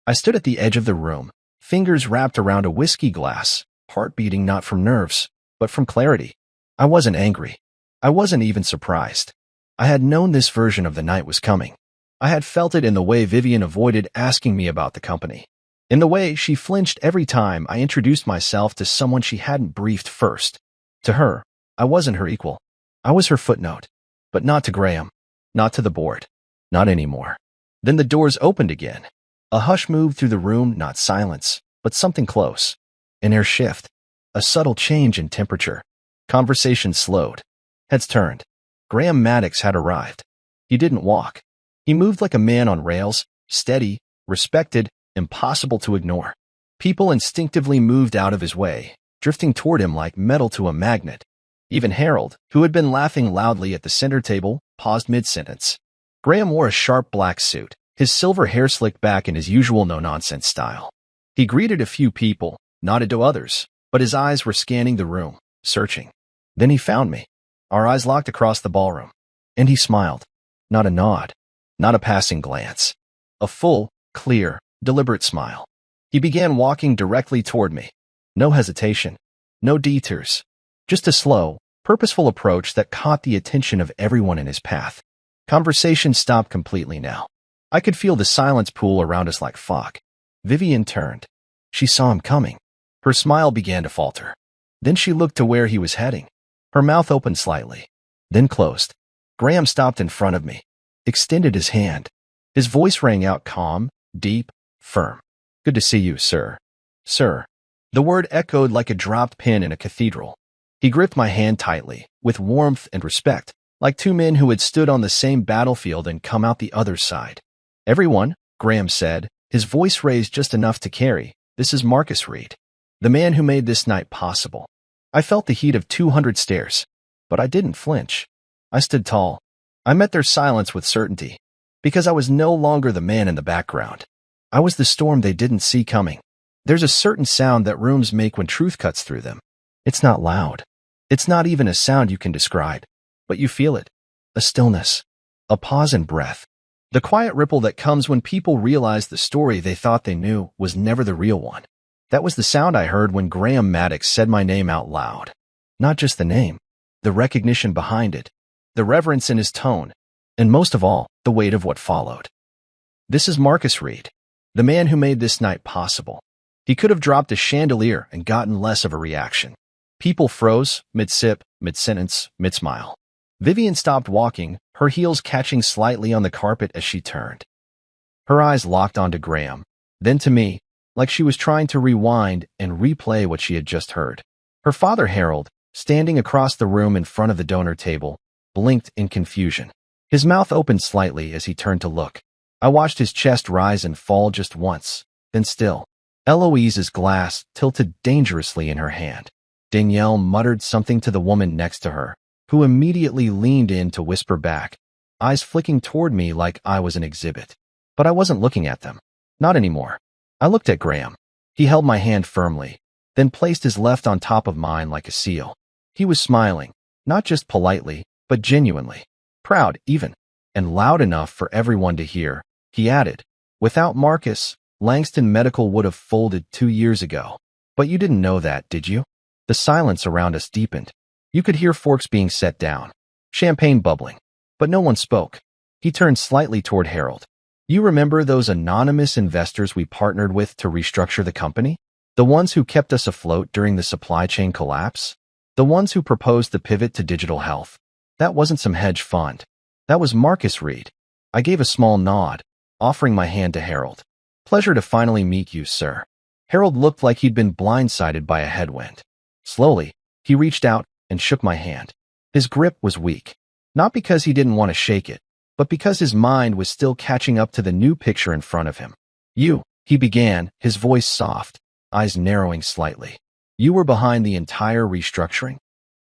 I stood at the edge of the room, fingers wrapped around a whiskey glass, heart beating not from nerves, but from clarity. I wasn't angry. I wasn't even surprised. I had known this version of the night was coming. I had felt it in the way Vivian avoided asking me about the company, in the way she flinched every time I introduced myself to someone she hadn't briefed first. To her, I wasn't her equal. I was her footnote, but not to Graham, not to the board, not anymore. Then the doors opened again. A hush moved through the room, not silence, but something close. An air shift, a subtle change in temperature. Conversation slowed. Heads turned. Graham Maddox had arrived. He didn't walk. He moved like a man on rails, steady, respected, impossible to ignore. People instinctively moved out of his way, drifting toward him like metal to a magnet. Even Harold, who had been laughing loudly at the center table, paused mid-sentence. Graham wore a sharp black suit, his silver hair slicked back in his usual no-nonsense style. He greeted a few people, nodded to others, but his eyes were scanning the room, searching. Then he found me. Our eyes locked across the ballroom. And he smiled. Not a nod. Not a passing glance. A full, clear, deliberate smile. He began walking directly toward me. No hesitation. No detours. Just a slow, purposeful approach that caught the attention of everyone in his path. Conversation stopped completely now. I could feel the silence pool around us like fog. Vivian turned. She saw him coming. Her smile began to falter. Then she looked to where he was heading. Her mouth opened slightly, then closed. Graham stopped in front of me, extended his hand. His voice rang out calm, deep, firm. Good to see you, sir. Sir. The word echoed like a dropped pin in a cathedral. He gripped my hand tightly, with warmth and respect, like two men who had stood on the same battlefield and come out the other side. Everyone, Graham said, his voice raised just enough to carry, this is Marcus Reed, the man who made this night possible. I felt the heat of 200 stares, but I didn't flinch. I stood tall. I met their silence with certainty, because I was no longer the man in the background. I was the storm they didn't see coming. There's a certain sound that rooms make when truth cuts through them. It's not loud. It's not even a sound you can describe, but you feel it. A stillness, a pause in breath. The quiet ripple that comes when people realize the story they thought they knew was never the real one. That was the sound I heard when Graham Maddox said my name out loud. Not just the name, the recognition behind it, the reverence in his tone, and most of all, the weight of what followed. This is Marcus Reed, the man who made this night possible. He could have dropped a chandelier and gotten less of a reaction. People froze, mid-sip, mid-sentence, mid-smile. Vivian stopped walking, her heels catching slightly on the carpet as she turned. Her eyes locked onto Graham, then to me, like she was trying to rewind and replay what she had just heard. Her father, Harold, standing across the room in front of the donor table, blinked in confusion. His mouth opened slightly as he turned to look. I watched his chest rise and fall just once, then still. Eloise's glass tilted dangerously in her hand. Danielle muttered something to the woman next to her, who immediately leaned in to whisper back, eyes flicking toward me like I was an exhibit. But I wasn't looking at them. Not anymore. I looked at Graham. He held my hand firmly, then placed his left on top of mine like a seal. He was smiling, not just politely, but genuinely. Proud, even, and loud enough for everyone to hear. He added, "Without Marcus, Langston Medical would have folded 2 years ago. But you didn't know that, did you?" The silence around us deepened. You could hear forks being set down, champagne bubbling, but no one spoke. He turned slightly toward Harold. "You remember those anonymous investors we partnered with to restructure the company? The ones who kept us afloat during the supply chain collapse? The ones who proposed the pivot to digital health? That wasn't some hedge fund. That was Marcus Reed." I gave a small nod, offering my hand to Harold. "Pleasure to finally meet you, sir." Harold looked like he'd been blindsided by a headwind. Slowly, he reached out and shook my hand. His grip was weak, not because he didn't want to shake it, but because his mind was still catching up to the new picture in front of him. He began, his voice soft, eyes narrowing slightly. "You were behind the entire restructuring?"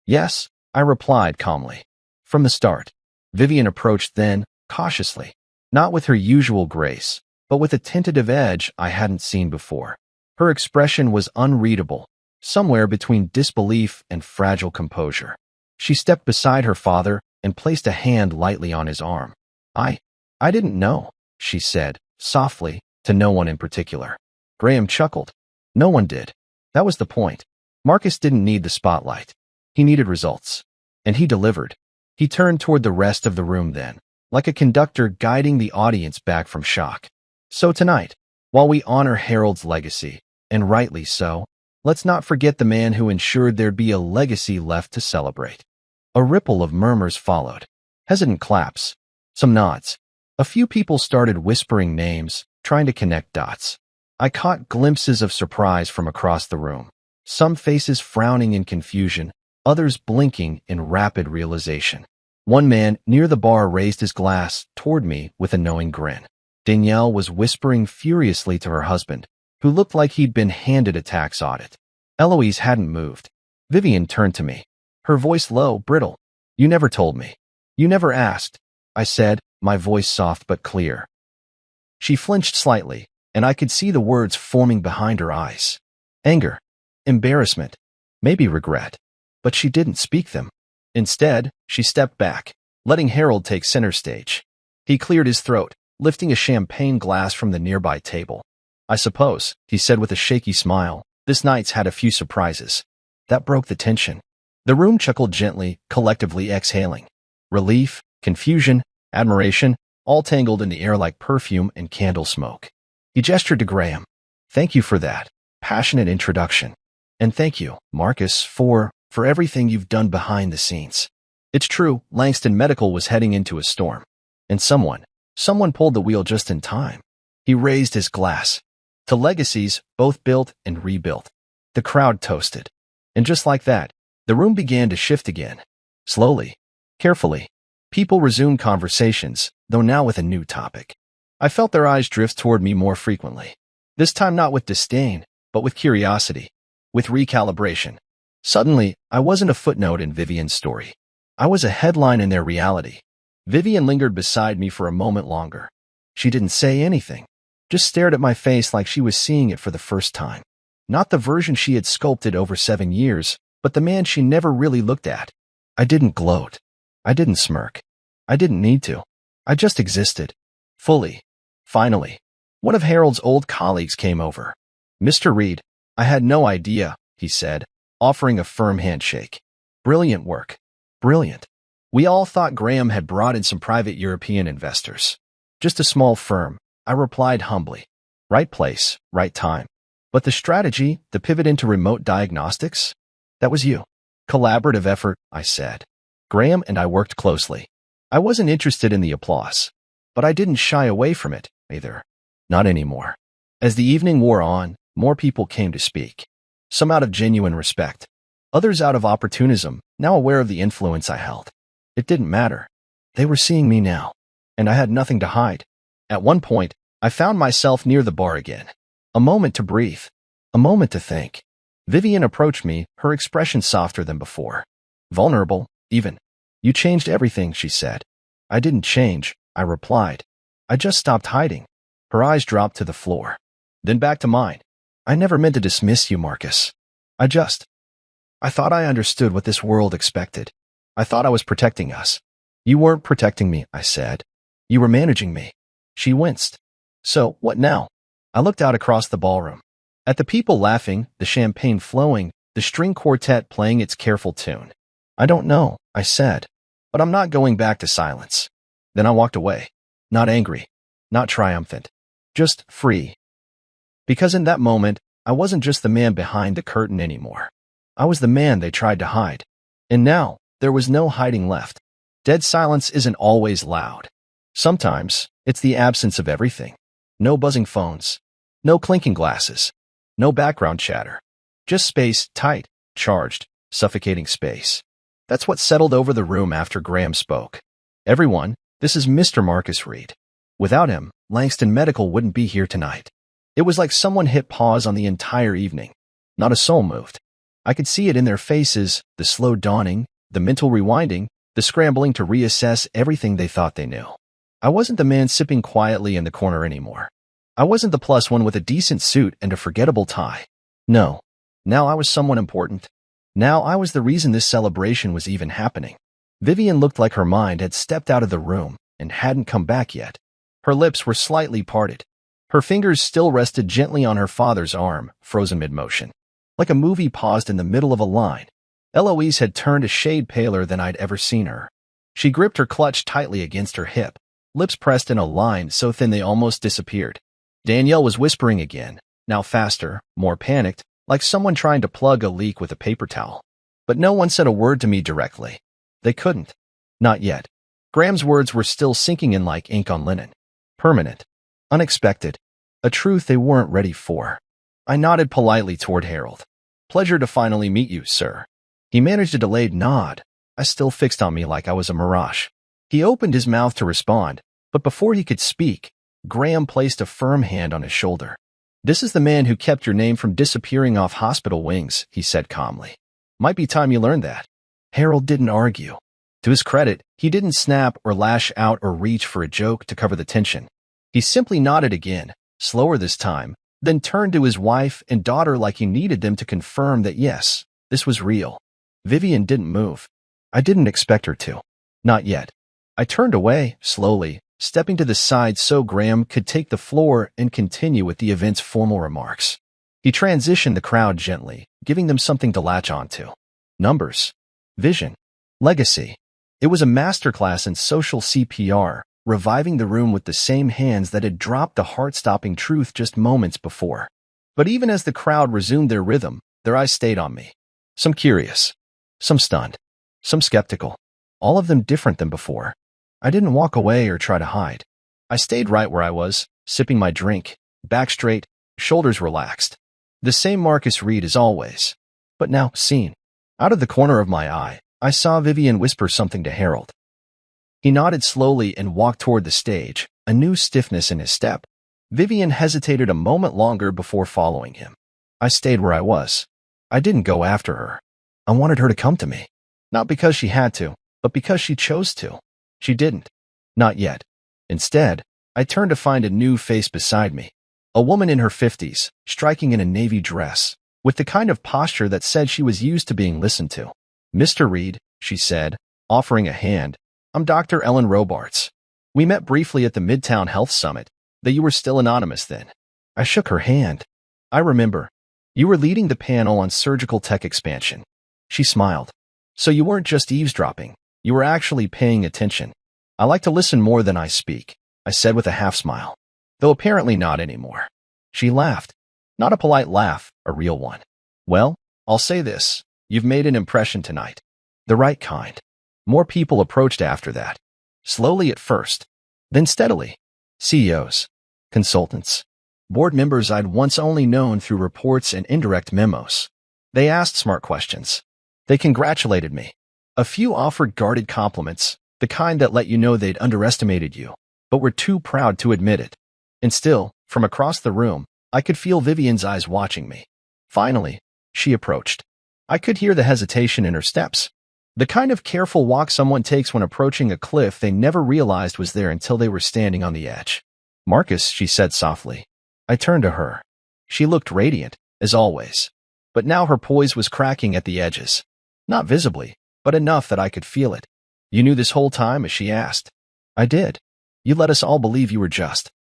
"Yes," I replied calmly. "From the start." Vivian approached then, cautiously, not with her usual grace, but with a tentative edge I hadn't seen before. Her expression was unreadable, somewhere between disbelief and fragile composure. She stepped beside her father and placed a hand lightly on his arm. I didn't know," she said, softly, to no one in particular. Graham chuckled. No one did. That was the point. Marcus didn't need the spotlight. He needed results. And he delivered. He turned toward the rest of the room then, like a conductor guiding the audience back from shock. "So tonight, while we honor Harold's legacy, and rightly so, let's not forget the man who ensured there'd be a legacy left to celebrate." A ripple of murmurs followed. Hesitant claps. Some nods. A few people started whispering names, trying to connect dots. I caught glimpses of surprise from across the room. Some faces frowning in confusion, others blinking in rapid realization. One man near the bar raised his glass toward me with a knowing grin. Danielle was whispering furiously to her husband, who looked like he'd been handed a tax audit. Eloise hadn't moved. Vivian turned to me, her voice low, brittle. "You never told me. You never asked," I said, my voice soft but clear. She flinched slightly, and I could see the words forming behind her eyes. Anger, embarrassment, maybe regret. But she didn't speak them. Instead, she stepped back, letting Harold take center stage. He cleared his throat, lifting a champagne glass from the nearby table. "I suppose," he said with a shaky smile, "this night's had a few surprises." That broke the tension. The room chuckled gently, collectively exhaling. Relief, confusion, admiration, all tangled in the air like perfume and candle smoke. He gestured to Graham. "Thank you for that passionate introduction. And thank you, Marcus, for everything you've done behind the scenes." It's true, Langston Medical was heading into a storm. And someone pulled the wheel just in time. He raised his glass. To legacies, both built and rebuilt. The crowd toasted. And just like that, the room began to shift again. Slowly, carefully, people resumed conversations, though now with a new topic. I felt their eyes drift toward me more frequently. This time not with disdain, but with curiosity, with recalibration. Suddenly, I wasn't a footnote in Vivian's story. I was a headline in their reality. Vivian lingered beside me for a moment longer. She didn't say anything, just stared at my face like she was seeing it for the first time. Not the version she had sculpted over 7 years, but the man she never really looked at. I didn't gloat. I didn't smirk. I didn't need to. I just existed. Fully. Finally, one of Harold's old colleagues came over. "Mr. Reed, I had no idea," he said, offering a firm handshake. "Brilliant work. Brilliant." We all thought Graham had brought in some private European investors. "Just a small firm," I replied humbly. "Right place, right time." "But the strategy, the pivot into remote diagnostics? That was you." "Collaborative effort," I said. "Graham and I worked closely." I wasn't interested in the applause, but I didn't shy away from it, either. Not anymore. As the evening wore on, more people came to speak. Some out of genuine respect. Others out of opportunism, now aware of the influence I held. It didn't matter. They were seeing me now, and I had nothing to hide. At one point, I found myself near the bar again. A moment to breathe. A moment to think. Vivian approached me, her expression softer than before. Vulnerable, even. "You changed everything," she said. "I didn't change," I replied. "I just stopped hiding." Her eyes dropped to the floor. Then back to mine. "I never meant to dismiss you, Marcus. I thought I understood what this world expected. I thought I was protecting us." "You weren't protecting me," I said. "You were managing me." She winced. "So, what now?" I looked out across the ballroom. At the people laughing, the champagne flowing, the string quartet playing its careful tune. "I don't know," I said, "but I'm not going back to silence." Then I walked away. Not angry, not triumphant, just free. Because in that moment, I wasn't just the man behind the curtain anymore. I was the man they tried to hide. And now, there was no hiding left. Dead silence isn't always loud. Sometimes, it's the absence of everything. No buzzing phones. No clinking glasses. No background chatter. Just space, tight, charged, suffocating space. That's what settled over the room after Graham spoke. "Everyone, this is Mr. Marcus Reed. Without him, Langston Medical wouldn't be here tonight." It was like someone hit pause on the entire evening. Not a soul moved. I could see it in their faces, the slow dawning, the mental rewinding, the scrambling to reassess everything they thought they knew. I wasn't the man sipping quietly in the corner anymore. I wasn't the plus one with a decent suit and a forgettable tie. No. Now I was someone important. Now I was the reason this celebration was even happening. Vivian looked like her mind had stepped out of the room and hadn't come back yet. Her lips were slightly parted. Her fingers still rested gently on her father's arm, frozen mid-motion. Like a movie paused in the middle of a line. Eloise had turned a shade paler than I'd ever seen her. She gripped her clutch tightly against her hip, lips pressed in a line so thin they almost disappeared. Danielle was whispering again, now faster, more panicked, like someone trying to plug a leak with a paper towel. But no one said a word to me directly. They couldn't. Not yet. Graham's words were still sinking in like ink on linen. Permanent. Unexpected. A truth they weren't ready for. I nodded politely toward Harold. "Pleasure to finally meet you, sir." He managed a delayed nod, eyes still fixed on me like I was a mirage. He opened his mouth to respond, but before he could speak, Graham placed a firm hand on his shoulder. "This is the man who kept your name from disappearing off hospital wings," he said calmly. "Might be time you learned that." Harold didn't argue. To his credit, he didn't snap or lash out or reach for a joke to cover the tension. He simply nodded again, slower this time, then turned to his wife and daughter like he needed them to confirm that yes, this was real. Vivian didn't move. I didn't expect her to. Not yet. I turned away, slowly, stepping to the side so Graham could take the floor and continue with the event's formal remarks. He transitioned the crowd gently, giving them something to latch onto. Numbers. Vision. Legacy. It was a masterclass in social CPR, reviving the room with the same hands that had dropped the heart-stopping truth just moments before. But even as the crowd resumed their rhythm, their eyes stayed on me. Some curious, some stunned, some skeptical, all of them different than before. I didn't walk away or try to hide. I stayed right where I was, sipping my drink, back straight, shoulders relaxed. The same Marcus Reed as always, but now seen. Out of the corner of my eye, I saw Vivian whisper something to Harold. He nodded slowly and walked toward the stage, a new stiffness in his step. Vivian hesitated a moment longer before following him. I stayed where I was. I didn't go after her. I wanted her to come to me. Not because she had to, but because she chose to. She didn't. Not yet. Instead, I turned to find a new face beside me. A woman in her 50s, striking in a navy dress, with the kind of posture that said she was used to being listened to. "Mr. Reed," she said, offering a hand, "I'm Dr. Ellen Robarts. We met briefly at the Midtown Health Summit, though you were still anonymous then." I shook her hand. "I remember. You were leading the panel on surgical tech expansion." She smiled. "So you weren't just eavesdropping. You were actually paying attention." "I like to listen more than I speak," I said with a half-smile. "Though apparently not anymore." She laughed. Not a polite laugh, a real one. "Well, I'll say this. You've made an impression tonight. The right kind." More people approached after that. Slowly at first, then steadily. CEOs, consultants, board members I'd once only known through reports and indirect memos. They asked smart questions. They congratulated me. A few offered guarded compliments, the kind that let you know they'd underestimated you, but were too proud to admit it. And still, from across the room, I could feel Vivian's eyes watching me. Finally, she approached. I could hear the hesitation in her steps. The kind of careful walk someone takes when approaching a cliff they never realized was there until they were standing on the edge. "Marcus," she said softly. I turned to her. She looked radiant, as always. But now her poise was cracking at the edges. Not visibly, but enough that I could feel it. "You knew this whole time?" as she asked. "I did. You let us all believe you were just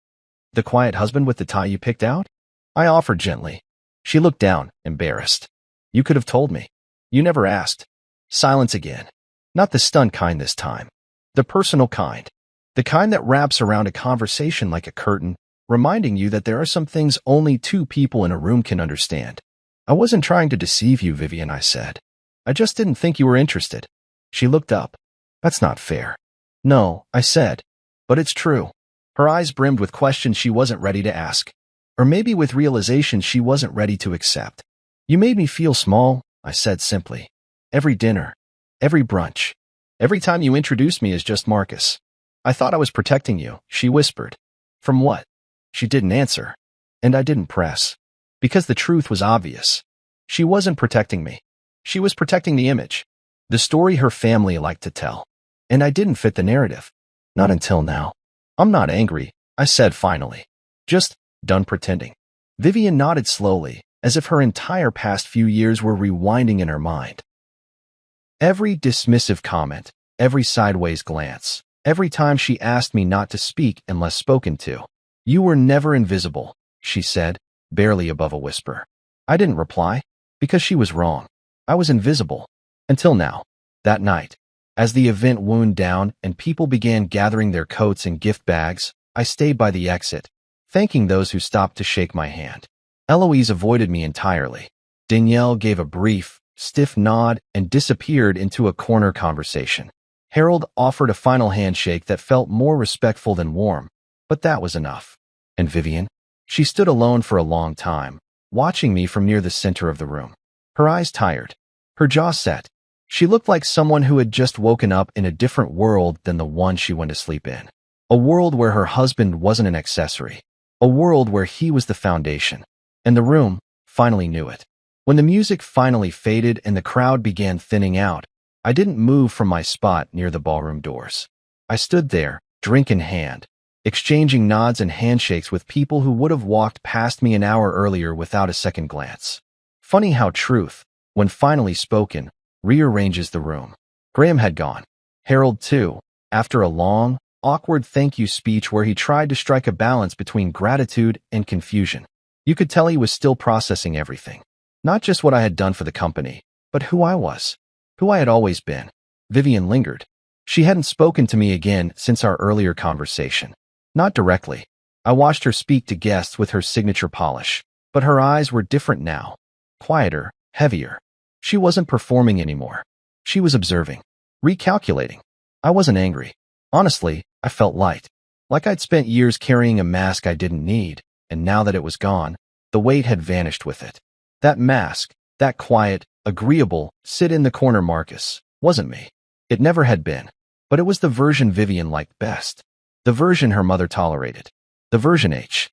the quiet husband with the tie you picked out?" I offered gently. She looked down, embarrassed. "You could have told me. You never asked." Silence again. Not the stunned kind this time. The personal kind. The kind that wraps around a conversation like a curtain, reminding you that there are some things only two people in a room can understand. "I wasn't trying to deceive you, Vivian," I said. "I just didn't think you were interested." She looked up. "That's not fair." "No," I said. "But it's true." Her eyes brimmed with questions she wasn't ready to ask. Or maybe with realizations she wasn't ready to accept. "You made me feel small," I said simply. "Every dinner, every brunch, every time you introduced me as just Marcus." "I thought I was protecting you," she whispered. "From what?" She didn't answer. And I didn't press. Because the truth was obvious. She wasn't protecting me. She was protecting the image. The story her family liked to tell. And I didn't fit the narrative. Not until now. "I'm not angry," I said finally. "Just done pretending." Vivian nodded slowly, as if her entire past few years were rewinding in her mind. Every dismissive comment, every sideways glance, every time she asked me not to speak unless spoken to. "You were never invisible," she said, barely above a whisper. I didn't reply, because she was wrong. I was invisible. Until now. That night. As the event wound down and people began gathering their coats and gift bags, I stayed by the exit, thanking those who stopped to shake my hand. Eloise avoided me entirely. Danielle gave a brief, stiff nod and disappeared into a corner conversation. Harold offered a final handshake that felt more respectful than warm, but that was enough. And Vivian? She stood alone for a long time, watching me from near the center of the room. Her eyes tired, her jaw set. She looked like someone who had just woken up in a different world than the one she went to sleep in. A world where her husband wasn't an accessory. A world where he was the foundation. And the room finally knew it. When the music finally faded and the crowd began thinning out, I didn't move from my spot near the ballroom doors. I stood there, drink in hand, exchanging nods and handshakes with people who would have walked past me an hour earlier without a second glance. Funny how truth, when finally spoken, rearranges the room. Graham had gone. Harold, too, after a long, awkward thank you speech where he tried to strike a balance between gratitude and confusion. You could tell he was still processing everything. Not just what I had done for the company, but who I was. Who I had always been. Vivian lingered. She hadn't spoken to me again since our earlier conversation. Not directly. I watched her speak to guests with her signature polish. But her eyes were different now. Quieter, heavier. She wasn't performing anymore. She was observing. Recalculating. I wasn't angry. Honestly, I felt light. Like I'd spent years carrying a mask I didn't need, and now that it was gone, the weight had vanished with it. That mask, that quiet, agreeable, sit-in-the-corner Marcus, wasn't me. It never had been. But it was the version Vivian liked best. The version her mother tolerated. The version H.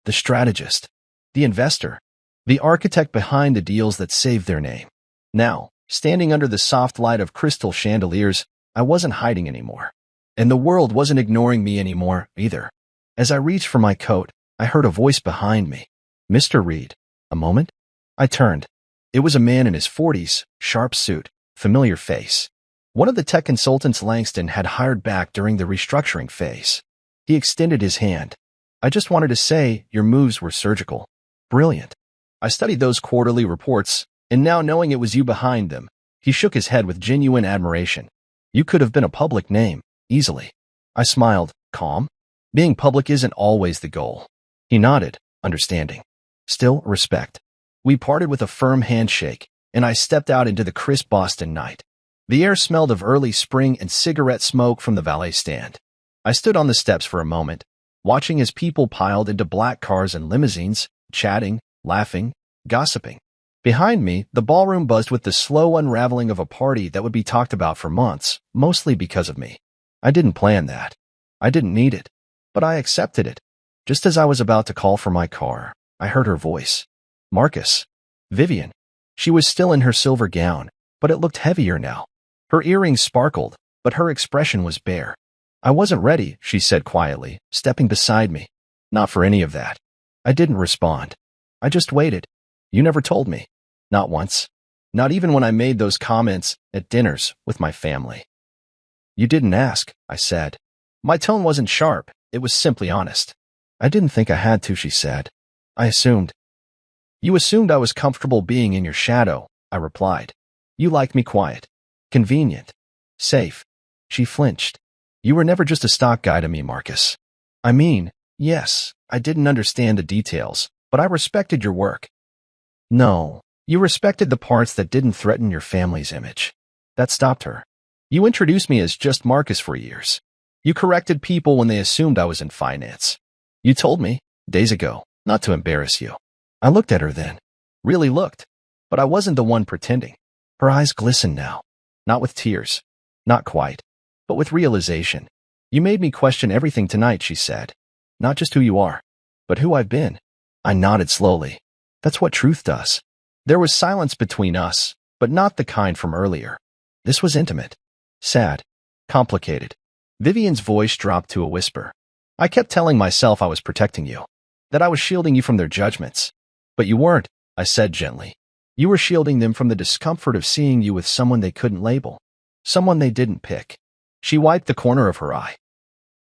The strategist. The investor. The architect behind the deals that saved their name. Now, Standing under the soft light of crystal chandeliers, I wasn't hiding anymore. And the world wasn't ignoring me anymore, either. As I reached for my coat, I heard a voice behind me. "Mr. Reed." A moment? I turned. It was a man in his 40s, sharp suit, familiar face. One of the tech consultants Langston had hired back during the restructuring phase. He extended his hand. "I just wanted to say your moves were surgical. Brilliant. I studied those quarterly reports, and now knowing it was you behind them." He shook his head with genuine admiration. "You could have been a public name, easily." I smiled, calm. "Being public isn't always the goal." He nodded, understanding. Still, respect. We parted with a firm handshake, and I stepped out into the crisp Boston night. The air smelled of early spring and cigarette smoke from the valet stand. I stood on the steps for a moment, watching as people piled into black cars and limousines, chatting, laughing, gossiping. Behind me, the ballroom buzzed with the slow unraveling of a party that would be talked about for months, mostly because of me. I didn't plan that. I didn't need it. But I accepted it. Just as I was about to call for my car, I heard her voice. "Marcus." Vivian. She was still in her silver gown, but it looked heavier now. Her earrings sparkled, but her expression was bare. "I wasn't ready," she said quietly, stepping beside me. "Not for any of that." I didn't respond. I just waited. "You never told me." "Not once. Not even when I made those comments at dinners with my family." "You didn't ask," I said. My tone wasn't sharp, it was simply honest. "I didn't think I had to," she said. "I assumed." "You assumed I was comfortable being in your shadow," I replied. "You liked me quiet. Convenient. Safe." She flinched. "You were never just a stock guy to me, Marcus." "I mean, yes, I didn't understand the details, but I respected your work." "No, you respected the parts that didn't threaten your family's image." That stopped her. "You introduced me as just Marcus for years. You corrected people when they assumed I was in finance. You told me, days ago, not to embarrass you." I looked at her then. Really looked. But I wasn't the one pretending. Her eyes glistened now. Not with tears. Not quite. But with realization. "You made me question everything tonight," she said. "Not just who you are, but who I've been." I nodded slowly. That's what truth does. There was silence between us, but not the kind from earlier. This was intimate. Sad. Complicated. Vivian's voice dropped to a whisper. "I kept telling myself I was protecting you, that I was shielding you from their judgments. But you weren't," I said gently. "You were shielding them from the discomfort of seeing you with someone they couldn't label, someone they didn't pick." She wiped the corner of her eye.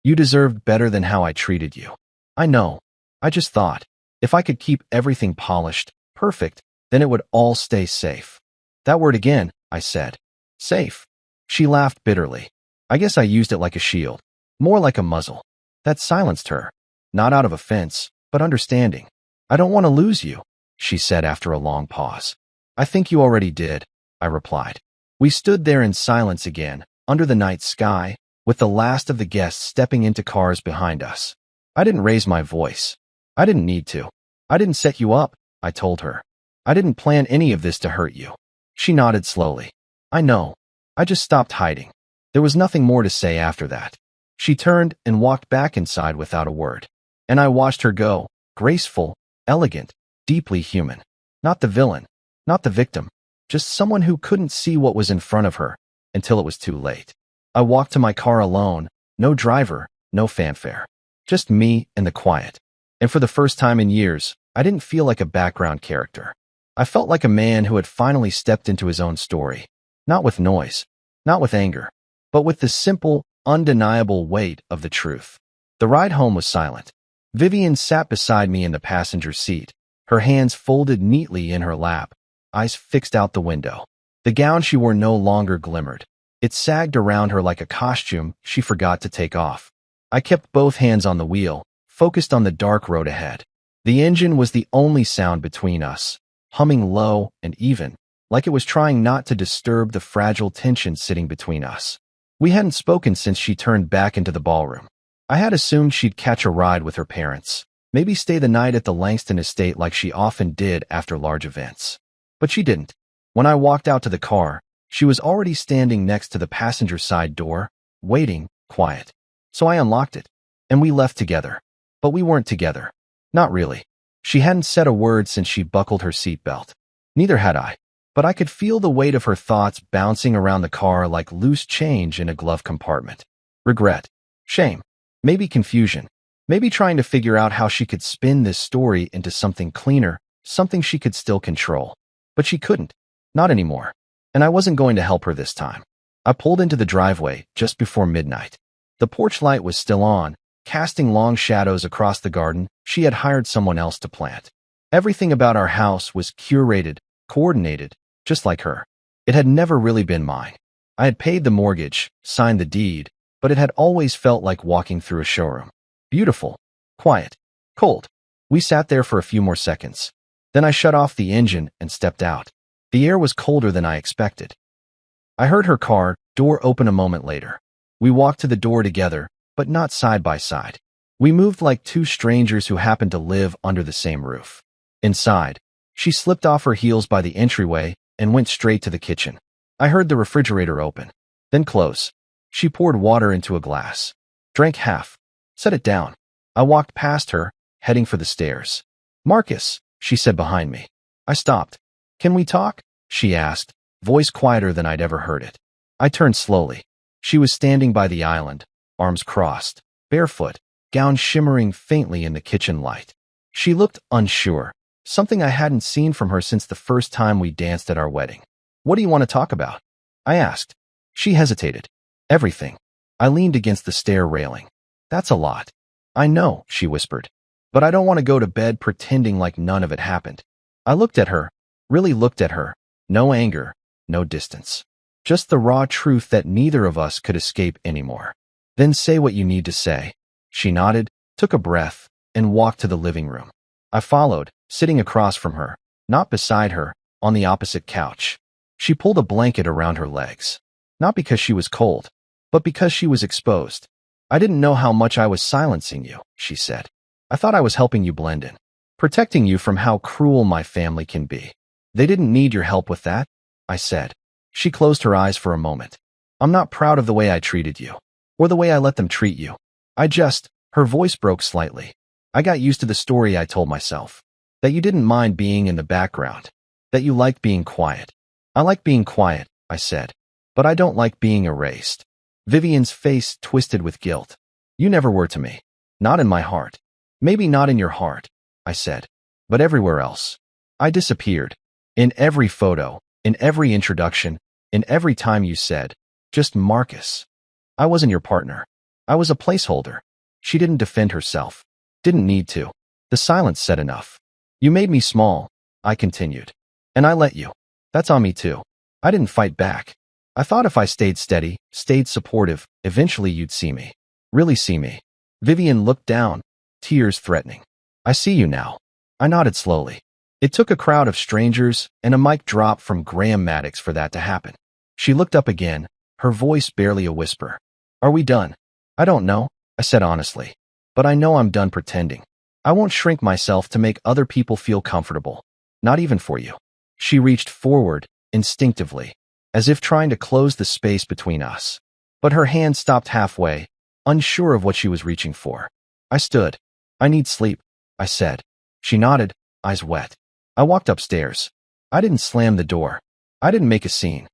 "You deserved better than how I treated you." "I know. I just thought, if I could keep everything polished, perfect, then it would all stay safe." "That word again," I said. "Safe." She laughed bitterly. "I guess I used it like a shield, more like a muzzle." That silenced her, not out of offense, but understanding. "I don't want to lose you," she said after a long pause. "I think you already did," I replied. We stood there in silence again, under the night sky, with the last of the guests stepping into cars behind us. I didn't raise my voice. I didn't need to. "I didn't set you up," I told her. "I didn't plan any of this to hurt you." She nodded slowly. "I know. I just stopped hiding." There was nothing more to say after that. She turned and walked back inside without a word. And I watched her go, graceful, elegant, deeply human. Not the villain, not the victim, just someone who couldn't see what was in front of her until it was too late. I walked to my car alone, no driver, no fanfare. Just me and the quiet. And for the first time in years, I didn't feel like a background character. I felt like a man who had finally stepped into his own story. Not with noise, not with anger, but with the simple, undeniable weight of the truth. The ride home was silent. Vivian sat beside me in the passenger seat, her hands folded neatly in her lap, eyes fixed out the window. The gown she wore no longer glimmered. It sagged around her like a costume she forgot to take off. I kept both hands on the wheel, focused on the dark road ahead. The engine was the only sound between us, humming low and even, like it was trying not to disturb the fragile tension sitting between us. We hadn't spoken since she turned back into the ballroom. I had assumed she'd catch a ride with her parents, maybe stay the night at the Langston estate like she often did after large events. But she didn't. When I walked out to the car, she was already standing next to the passenger side door, waiting, quiet. So I unlocked it, and we left together. But we weren't together. Not really. She hadn't said a word since she buckled her seatbelt. Neither had I. but I could feel the weight of her thoughts bouncing around the car like loose change in a glove compartment. Regret, shame, maybe confusion, maybe trying to figure out how she could spin this story into something cleaner, something she could still control. But she couldn't. Not anymore. And I wasn't going to help her this time. I pulled into the driveway just before midnight. The porch light was still on, casting long shadows across the garden she had hired someone else to plant. Everything about our house was curated, coordinated, just like her. It had never really been mine. I had paid the mortgage, signed the deed, but it had always felt like walking through a showroom. Beautiful, quiet, cold. We sat there for a few more seconds. Then I shut off the engine and stepped out. The air was colder than I expected. I heard her car door open a moment later. We walked to the door together, but not side by side. We moved like two strangers who happened to live under the same roof. Inside, she slipped off her heels by the entryway and went straight to the kitchen. I heard the refrigerator open, then close. She poured water into a glass, drank half, set it down. I walked past her, heading for the stairs. "Marcus," she said behind me. I stopped. "Can we talk?" she asked, voice quieter than I'd ever heard it. I turned slowly. She was standing by the island, arms crossed, barefoot, gown shimmering faintly in the kitchen light. She looked unsure, something I hadn't seen from her since the first time we danced at our wedding. "What do you want to talk about?" I asked. She hesitated. "Everything." I leaned against the stair railing. "That's a lot." "I know," she whispered. "But I don't want to go to bed pretending like none of it happened." I looked at her, really looked at her. No anger, no distance. Just the raw truth that neither of us could escape anymore. "Then say what you need to say." She nodded, took a breath, and walked to the living room. I followed, sitting across from her, not beside her, on the opposite couch. She pulled a blanket around her legs. Not because she was cold, but because she was exposed. "I didn't know how much I was silencing you," she said. "I thought I was helping you blend in, protecting you from how cruel my family can be." "They didn't need your help with that," I said. She closed her eyes for a moment. "I'm not proud of the way I treated you, or the way I let them treat you. Her voice broke slightly. "I got used to the story I told myself. That you didn't mind being in the background. That you liked being quiet." "I like being quiet," I said. "But I don't like being erased." Vivian's face twisted with guilt. "You never were to me. Not in my heart." "Maybe not in your heart," I said. "But everywhere else." I disappeared. In every photo, in every introduction, in every time you said, "Just Marcus." I wasn't your partner. I was a placeholder. She didn't defend herself. Didn't need to. The silence said enough. "You made me small," I continued. "And I let you. That's on me too. I didn't fight back. I thought if I stayed steady, stayed supportive, eventually you'd see me. Really see me." Vivian looked down, tears threatening. "I see you now." I nodded slowly. It took a crowd of strangers and a mic drop from Graham Maddox for that to happen. She looked up again, her voice barely a whisper. "Are we done?" "I don't know," I said honestly. "But I know I'm done pretending. I won't shrink myself to make other people feel comfortable. Not even for you." She reached forward, instinctively, as if trying to close the space between us. But her hand stopped halfway, unsure of what she was reaching for. I stood. "I need sleep," I said. She nodded, eyes wet. I walked upstairs. I didn't slam the door. I didn't make a scene.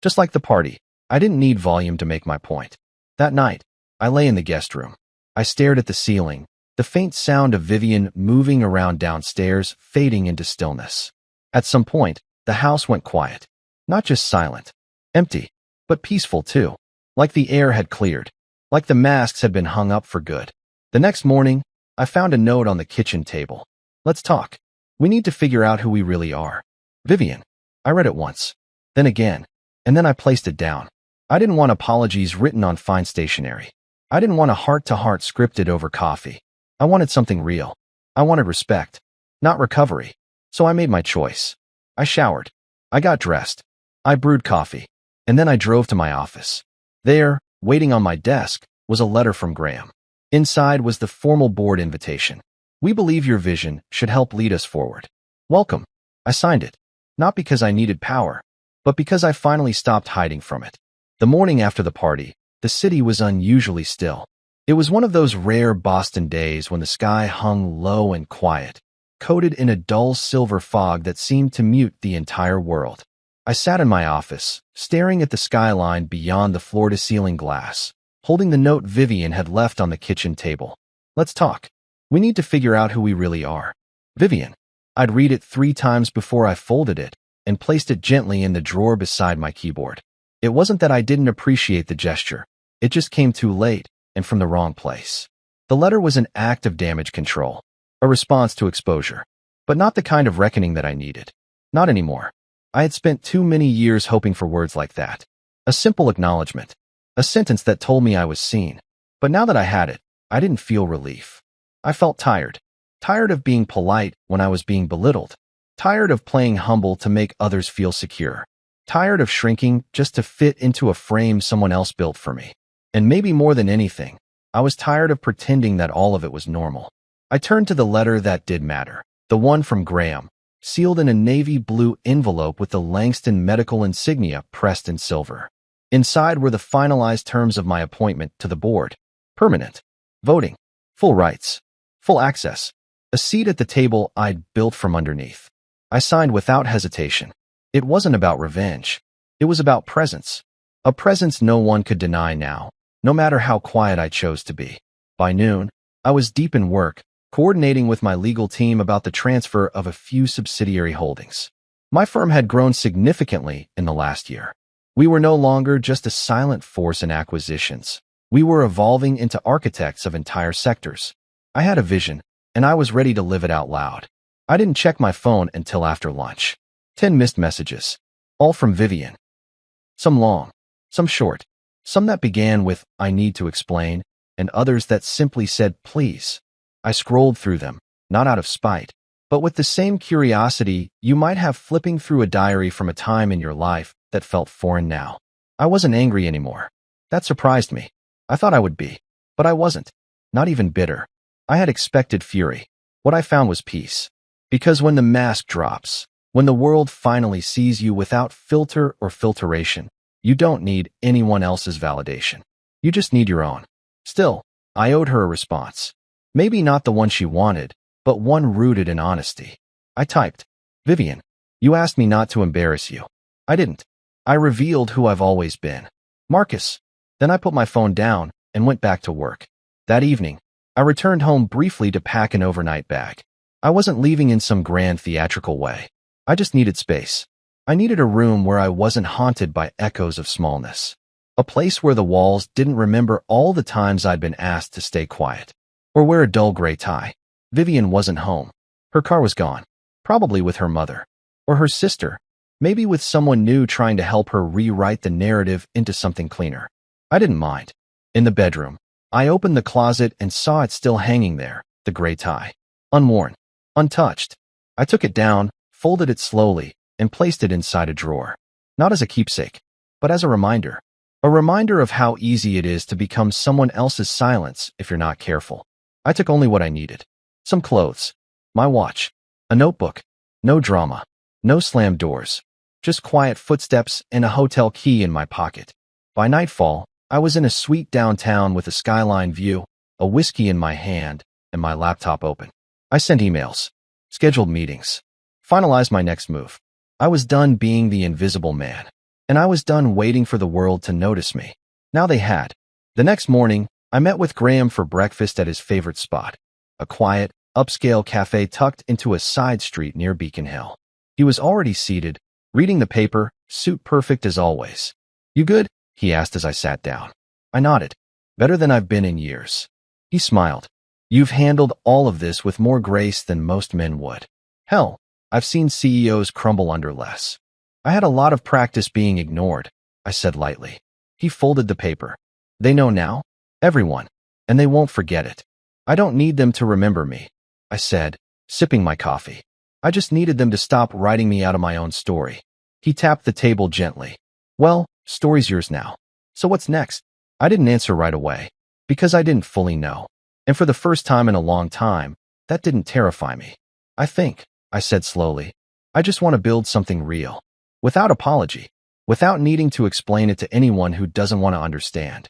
Just like the party, I didn't need volume to make my point. That night, I lay in the guest room. I stared at the ceiling, the faint sound of Vivian moving around downstairs fading into stillness. At some point, the house went quiet. Not just silent, empty, but peaceful too. Like the air had cleared. Like the masks had been hung up for good. The next morning, I found a note on the kitchen table. "Let's talk. We need to figure out who we really are." Vivian. I read it once, then again, and then I placed it down. I didn't want apologies written on fine stationery. I didn't want a heart-to-heart scripted over coffee. I wanted something real. I wanted respect, not recovery. So I made my choice. I showered. I got dressed. I brewed coffee. And then I drove to my office. There, waiting on my desk, was a letter from Graham. Inside was the formal board invitation. "We believe your vision should help lead us forward. Welcome." I signed it. Not because I needed power, but because I finally stopped hiding from it. The morning after the party, the city was unusually still. It was one of those rare Boston days when the sky hung low and quiet, coated in a dull silver fog that seemed to mute the entire world. I sat in my office, staring at the skyline beyond the floor-to-ceiling glass, holding the note Vivian had left on the kitchen table. "Let's talk. We need to figure out who we really are. Vivian." I'd read it 3 times before I folded it and placed it gently in the drawer beside my keyboard. It wasn't that I didn't appreciate the gesture. It just came too late and from the wrong place. The letter was an act of damage control, a response to exposure, but not the kind of reckoning that I needed. Not anymore. I had spent too many years hoping for words like that. A simple acknowledgement. A sentence that told me I was seen. But now that I had it, I didn't feel relief. I felt tired. Tired of being polite when I was being belittled. Tired of playing humble to make others feel secure. Tired of shrinking just to fit into a frame someone else built for me. And maybe more than anything, I was tired of pretending that all of it was normal. I turned to the letter that did matter. The one from Graham, sealed in a navy blue envelope with the Langston medical insignia pressed in silver. Inside were the finalized terms of my appointment to the board. Permanent. Voting. Full rights. Full access. A seat at the table I'd built from underneath. I signed without hesitation. It wasn't about revenge. It was about presence. A presence no one could deny now, no matter how quiet I chose to be. By noon, I was deep in work, coordinating with my legal team about the transfer of a few subsidiary holdings. My firm had grown significantly in the last year. We were no longer just a silent force in acquisitions. We were evolving into architects of entire sectors. I had a vision, and I was ready to live it out loud. I didn't check my phone until after lunch. 10 missed messages, all from Vivian. Some long, some short, some that began with, "I need to explain," and others that simply said, "Please." I scrolled through them, not out of spite, but with the same curiosity you might have flipping through a diary from a time in your life that felt foreign now. I wasn't angry anymore. That surprised me. I thought I would be, but I wasn't. Not even bitter. I had expected fury. What I found was peace. Because when the mask drops, when the world finally sees you without filter or filtration, you don't need anyone else's validation. You just need your own. Still, I owed her a response. Maybe not the one she wanted, but one rooted in honesty. I typed, "Vivian, you asked me not to embarrass you. I didn't. I revealed who I've always been. Marcus." Then I put my phone down and went back to work. That evening, I returned home briefly to pack an overnight bag. I wasn't leaving in some grand theatrical way. I just needed space. I needed a room where I wasn't haunted by echoes of smallness. A place where the walls didn't remember all the times I'd been asked to stay quiet. Or wear a dull gray tie. Vivian wasn't home. Her car was gone. Probably with her mother. Or her sister. Maybe with someone new trying to help her rewrite the narrative into something cleaner. I didn't mind. In the bedroom, I opened the closet and saw it still hanging there, the gray tie. Unworn. Untouched. I took it down, folded it slowly, and placed it inside a drawer. Not as a keepsake, but as a reminder. A reminder of how easy it is to become someone else's silence if you're not careful. I took only what I needed. Some clothes. My watch. A notebook. No drama. No slammed doors. Just quiet footsteps and a hotel key in my pocket. By nightfall, I was in a suite downtown with a skyline view, a whiskey in my hand, and my laptop open. I sent emails. Scheduled meetings. Finalized my next move. I was done being the invisible man. And I was done waiting for the world to notice me. Now they had. The next morning, I met with Graham for breakfast at his favorite spot. A quiet, upscale cafe tucked into a side street near Beacon Hill. He was already seated, reading the paper, suit perfect as always. "You good?" he asked as I sat down. I nodded. "Better than I've been in years." He smiled. "You've handled all of this with more grace than most men would. Hell, I've seen CEOs crumble under less." "I had a lot of practice being ignored," I said lightly. He folded the paper. "They know now? Everyone. And they won't forget it. I don't need them to remember me," I said, sipping my coffee. "I just needed them to stop writing me out of my own story." He tapped the table gently. "Well, story's yours now. So what's next?" I didn't answer right away, because I didn't fully know. And for the first time in a long time, that didn't terrify me. I said slowly, "I just want to build something real. Without apology. Without needing to explain it to anyone who doesn't want to understand."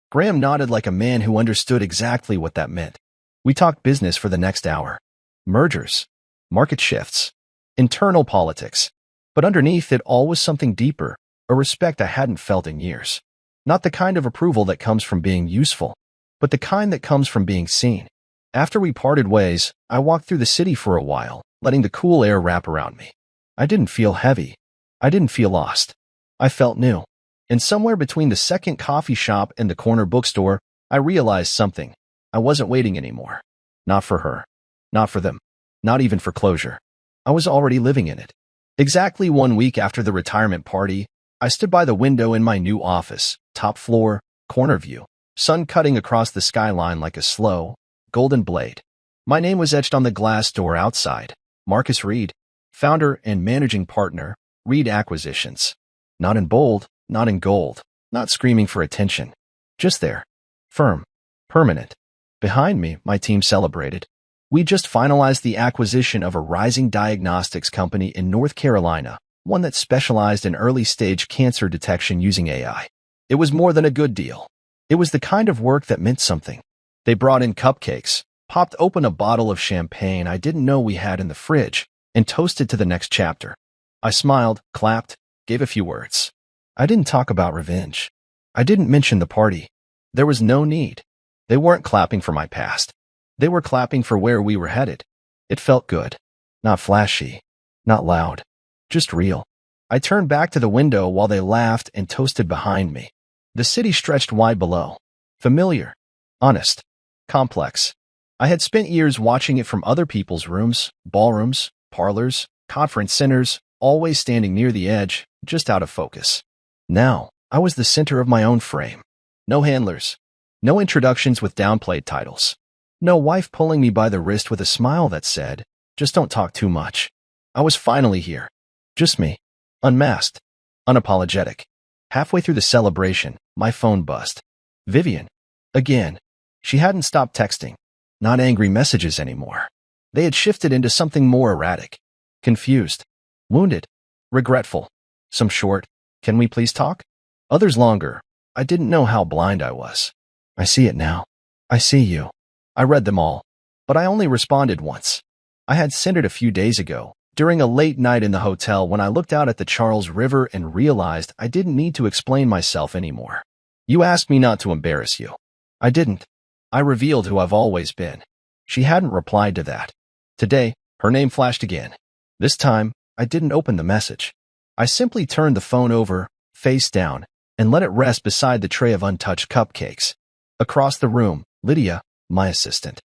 Graham nodded like a man who understood exactly what that meant. We talked business for the next hour. mergers, market shifts, internal politics. But underneath it all was something deeper, a respect I hadn't felt in years. Not the kind of approval that comes from being useful, but the kind that comes from being seen. After we parted ways, I walked through the city for a while, letting the cool air wrap around me. I didn't feel heavy. I didn't feel lost. I felt new. And somewhere between the second coffee shop and the corner bookstore, I realized something. I wasn't waiting anymore. Not for her. Not for them. Not even for closure. I was already living in it. Exactly 1 week after the retirement party, I stood by the window in my new office, top floor, corner view, sun cutting across the skyline like a slow, golden blade. My name was etched on the glass door outside. Marcus Reed, founder and managing partner, Reed Acquisitions. Not in bold, not in gold, not screaming for attention. Just there. Firm. Permanent. Behind me, my team celebrated. We just finalized the acquisition of a rising diagnostics company in North Carolina, one that specialized in early-stage cancer detection using AI. It was more than a good deal. It was the kind of work that meant something. They brought in cupcakes, popped open a bottle of champagne I didn't know we had in the fridge, and toasted to the next chapter. I smiled, clapped, gave a few words. I didn't talk about revenge. I didn't mention the party. There was no need. They weren't clapping for my past. They were clapping for where we were headed. It felt good. Not flashy. Not loud. Just real. I turned back to the window while they laughed and toasted behind me. The city stretched wide below. Familiar. Honest. Complex. I had spent years watching it from other people's rooms, ballrooms, parlors, conference centers, always standing near the edge, just out of focus. Now, I was the center of my own frame. No handlers. No introductions with downplayed titles. No wife pulling me by the wrist with a smile that said, "Just don't talk too much." I was finally here. Just me. Unmasked. Unapologetic. Halfway through the celebration, my phone buzzed. Vivian. Again. She hadn't stopped texting. Not angry messages anymore. They had shifted into something more erratic. Confused. Wounded. Regretful. Some short, "Can we please talk?" Others longer. I didn't know how blind I was. I see it now. I see you. I read them all. But I only responded once. I had sent it a few days ago, during a late night in the hotel when I looked out at the Charles River and realized I didn't need to explain myself anymore. You asked me not to embarrass you. I didn't. I revealed who I've always been. She hadn't replied to that. Today, her name flashed again. This time, I didn't open the message. I simply turned the phone over, face down, and let it rest beside the tray of untouched cupcakes. Across the room, Lydia, my assistant,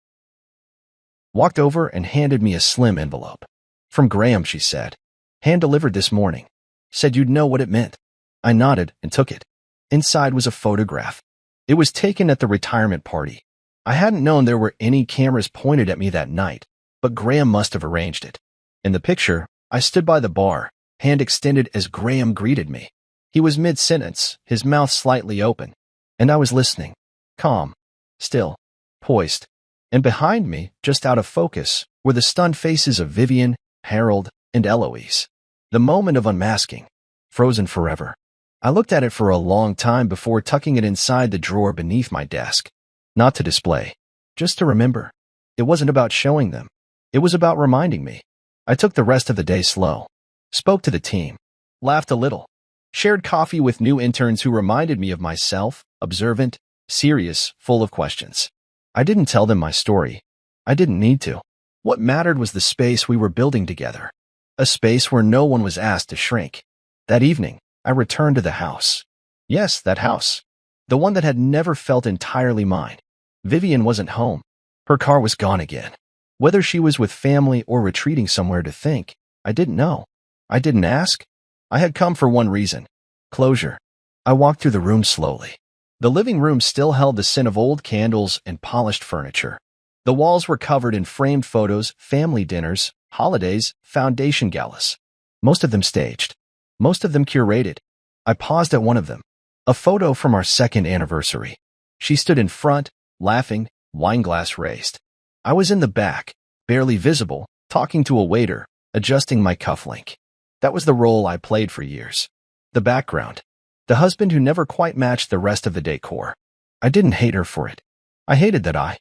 walked over and handed me a slim envelope. "From Graham," she said. "Hand-delivered this morning. Said you'd know what it meant." I nodded and took it. Inside was a photograph. It was taken at the retirement party. I hadn't known there were any cameras pointed at me that night, but Graham must have arranged it. In the picture, I stood by the bar, hand extended as Graham greeted me. He was mid-sentence, his mouth slightly open, and I was listening. Calm. Still. Poised. And behind me, just out of focus, were the stunned faces of Vivian, Harold, and Eloise. The moment of unmasking. Frozen forever. I looked at it for a long time before tucking it inside the drawer beneath my desk. Not to display. Just to remember. It wasn't about showing them. It was about reminding me. I took the rest of the day slow. Spoke to the team. Laughed a little. Shared coffee with new interns who reminded me of myself, observant, serious, full of questions. I didn't tell them my story. I didn't need to. What mattered was the space we were building together. A space where no one was asked to shrink. That evening, I returned to the house. Yes, that house. The one that had never felt entirely mine. Vivian wasn't home. Her car was gone again. Whether she was with family or retreating somewhere to think, I didn't know. I didn't ask. I had come for one reason. Closure. I walked through the room slowly. The living room still held the scent of old candles and polished furniture. The walls were covered in framed photos, family dinners, holidays, foundation galas. Most of them staged. Most of them curated. I paused at one of them. A photo from our second anniversary. She stood in front, laughing, wineglass raised. I was in the back, barely visible, talking to a waiter, adjusting my cufflink. That was the role I played for years. The background. The husband who never quite matched the rest of the decor. I didn't hate her for it. I hated that I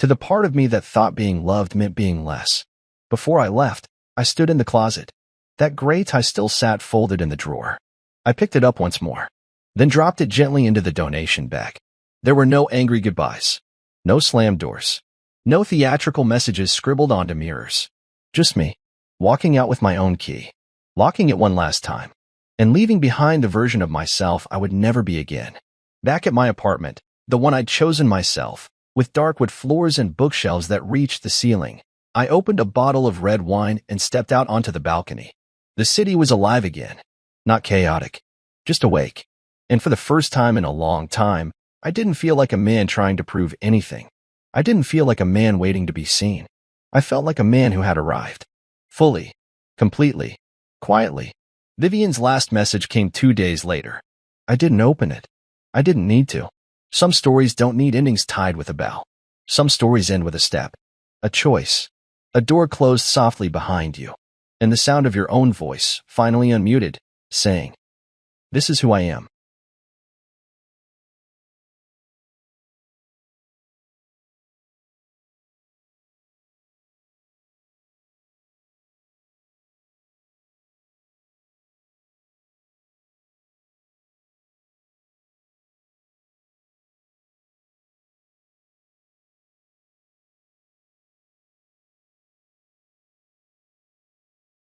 To the part of me that thought being loved meant being less. Before I left, I stood in the closet. That gray tie still sat folded in the drawer. I picked it up once more, then dropped it gently into the donation bag. There were no angry goodbyes, no slammed doors, no theatrical messages scribbled onto mirrors. Just me, walking out with my own key, locking it one last time, and leaving behind the version of myself I would never be again. Back at my apartment, the one I'd chosen myself, with dark wood floors and bookshelves that reached the ceiling, I opened a bottle of red wine and stepped out onto the balcony. The city was alive again, not chaotic, just awake. And for the first time in a long time, I didn't feel like a man trying to prove anything. I didn't feel like a man waiting to be seen. I felt like a man who had arrived. Fully, completely, quietly. Vivian's last message came 2 days later. I didn't open it. I didn't need to. Some stories don't need endings tied with a bow. Some stories end with a step, a choice, a door closed softly behind you, and the sound of your own voice, finally unmuted, saying, "This is who I am."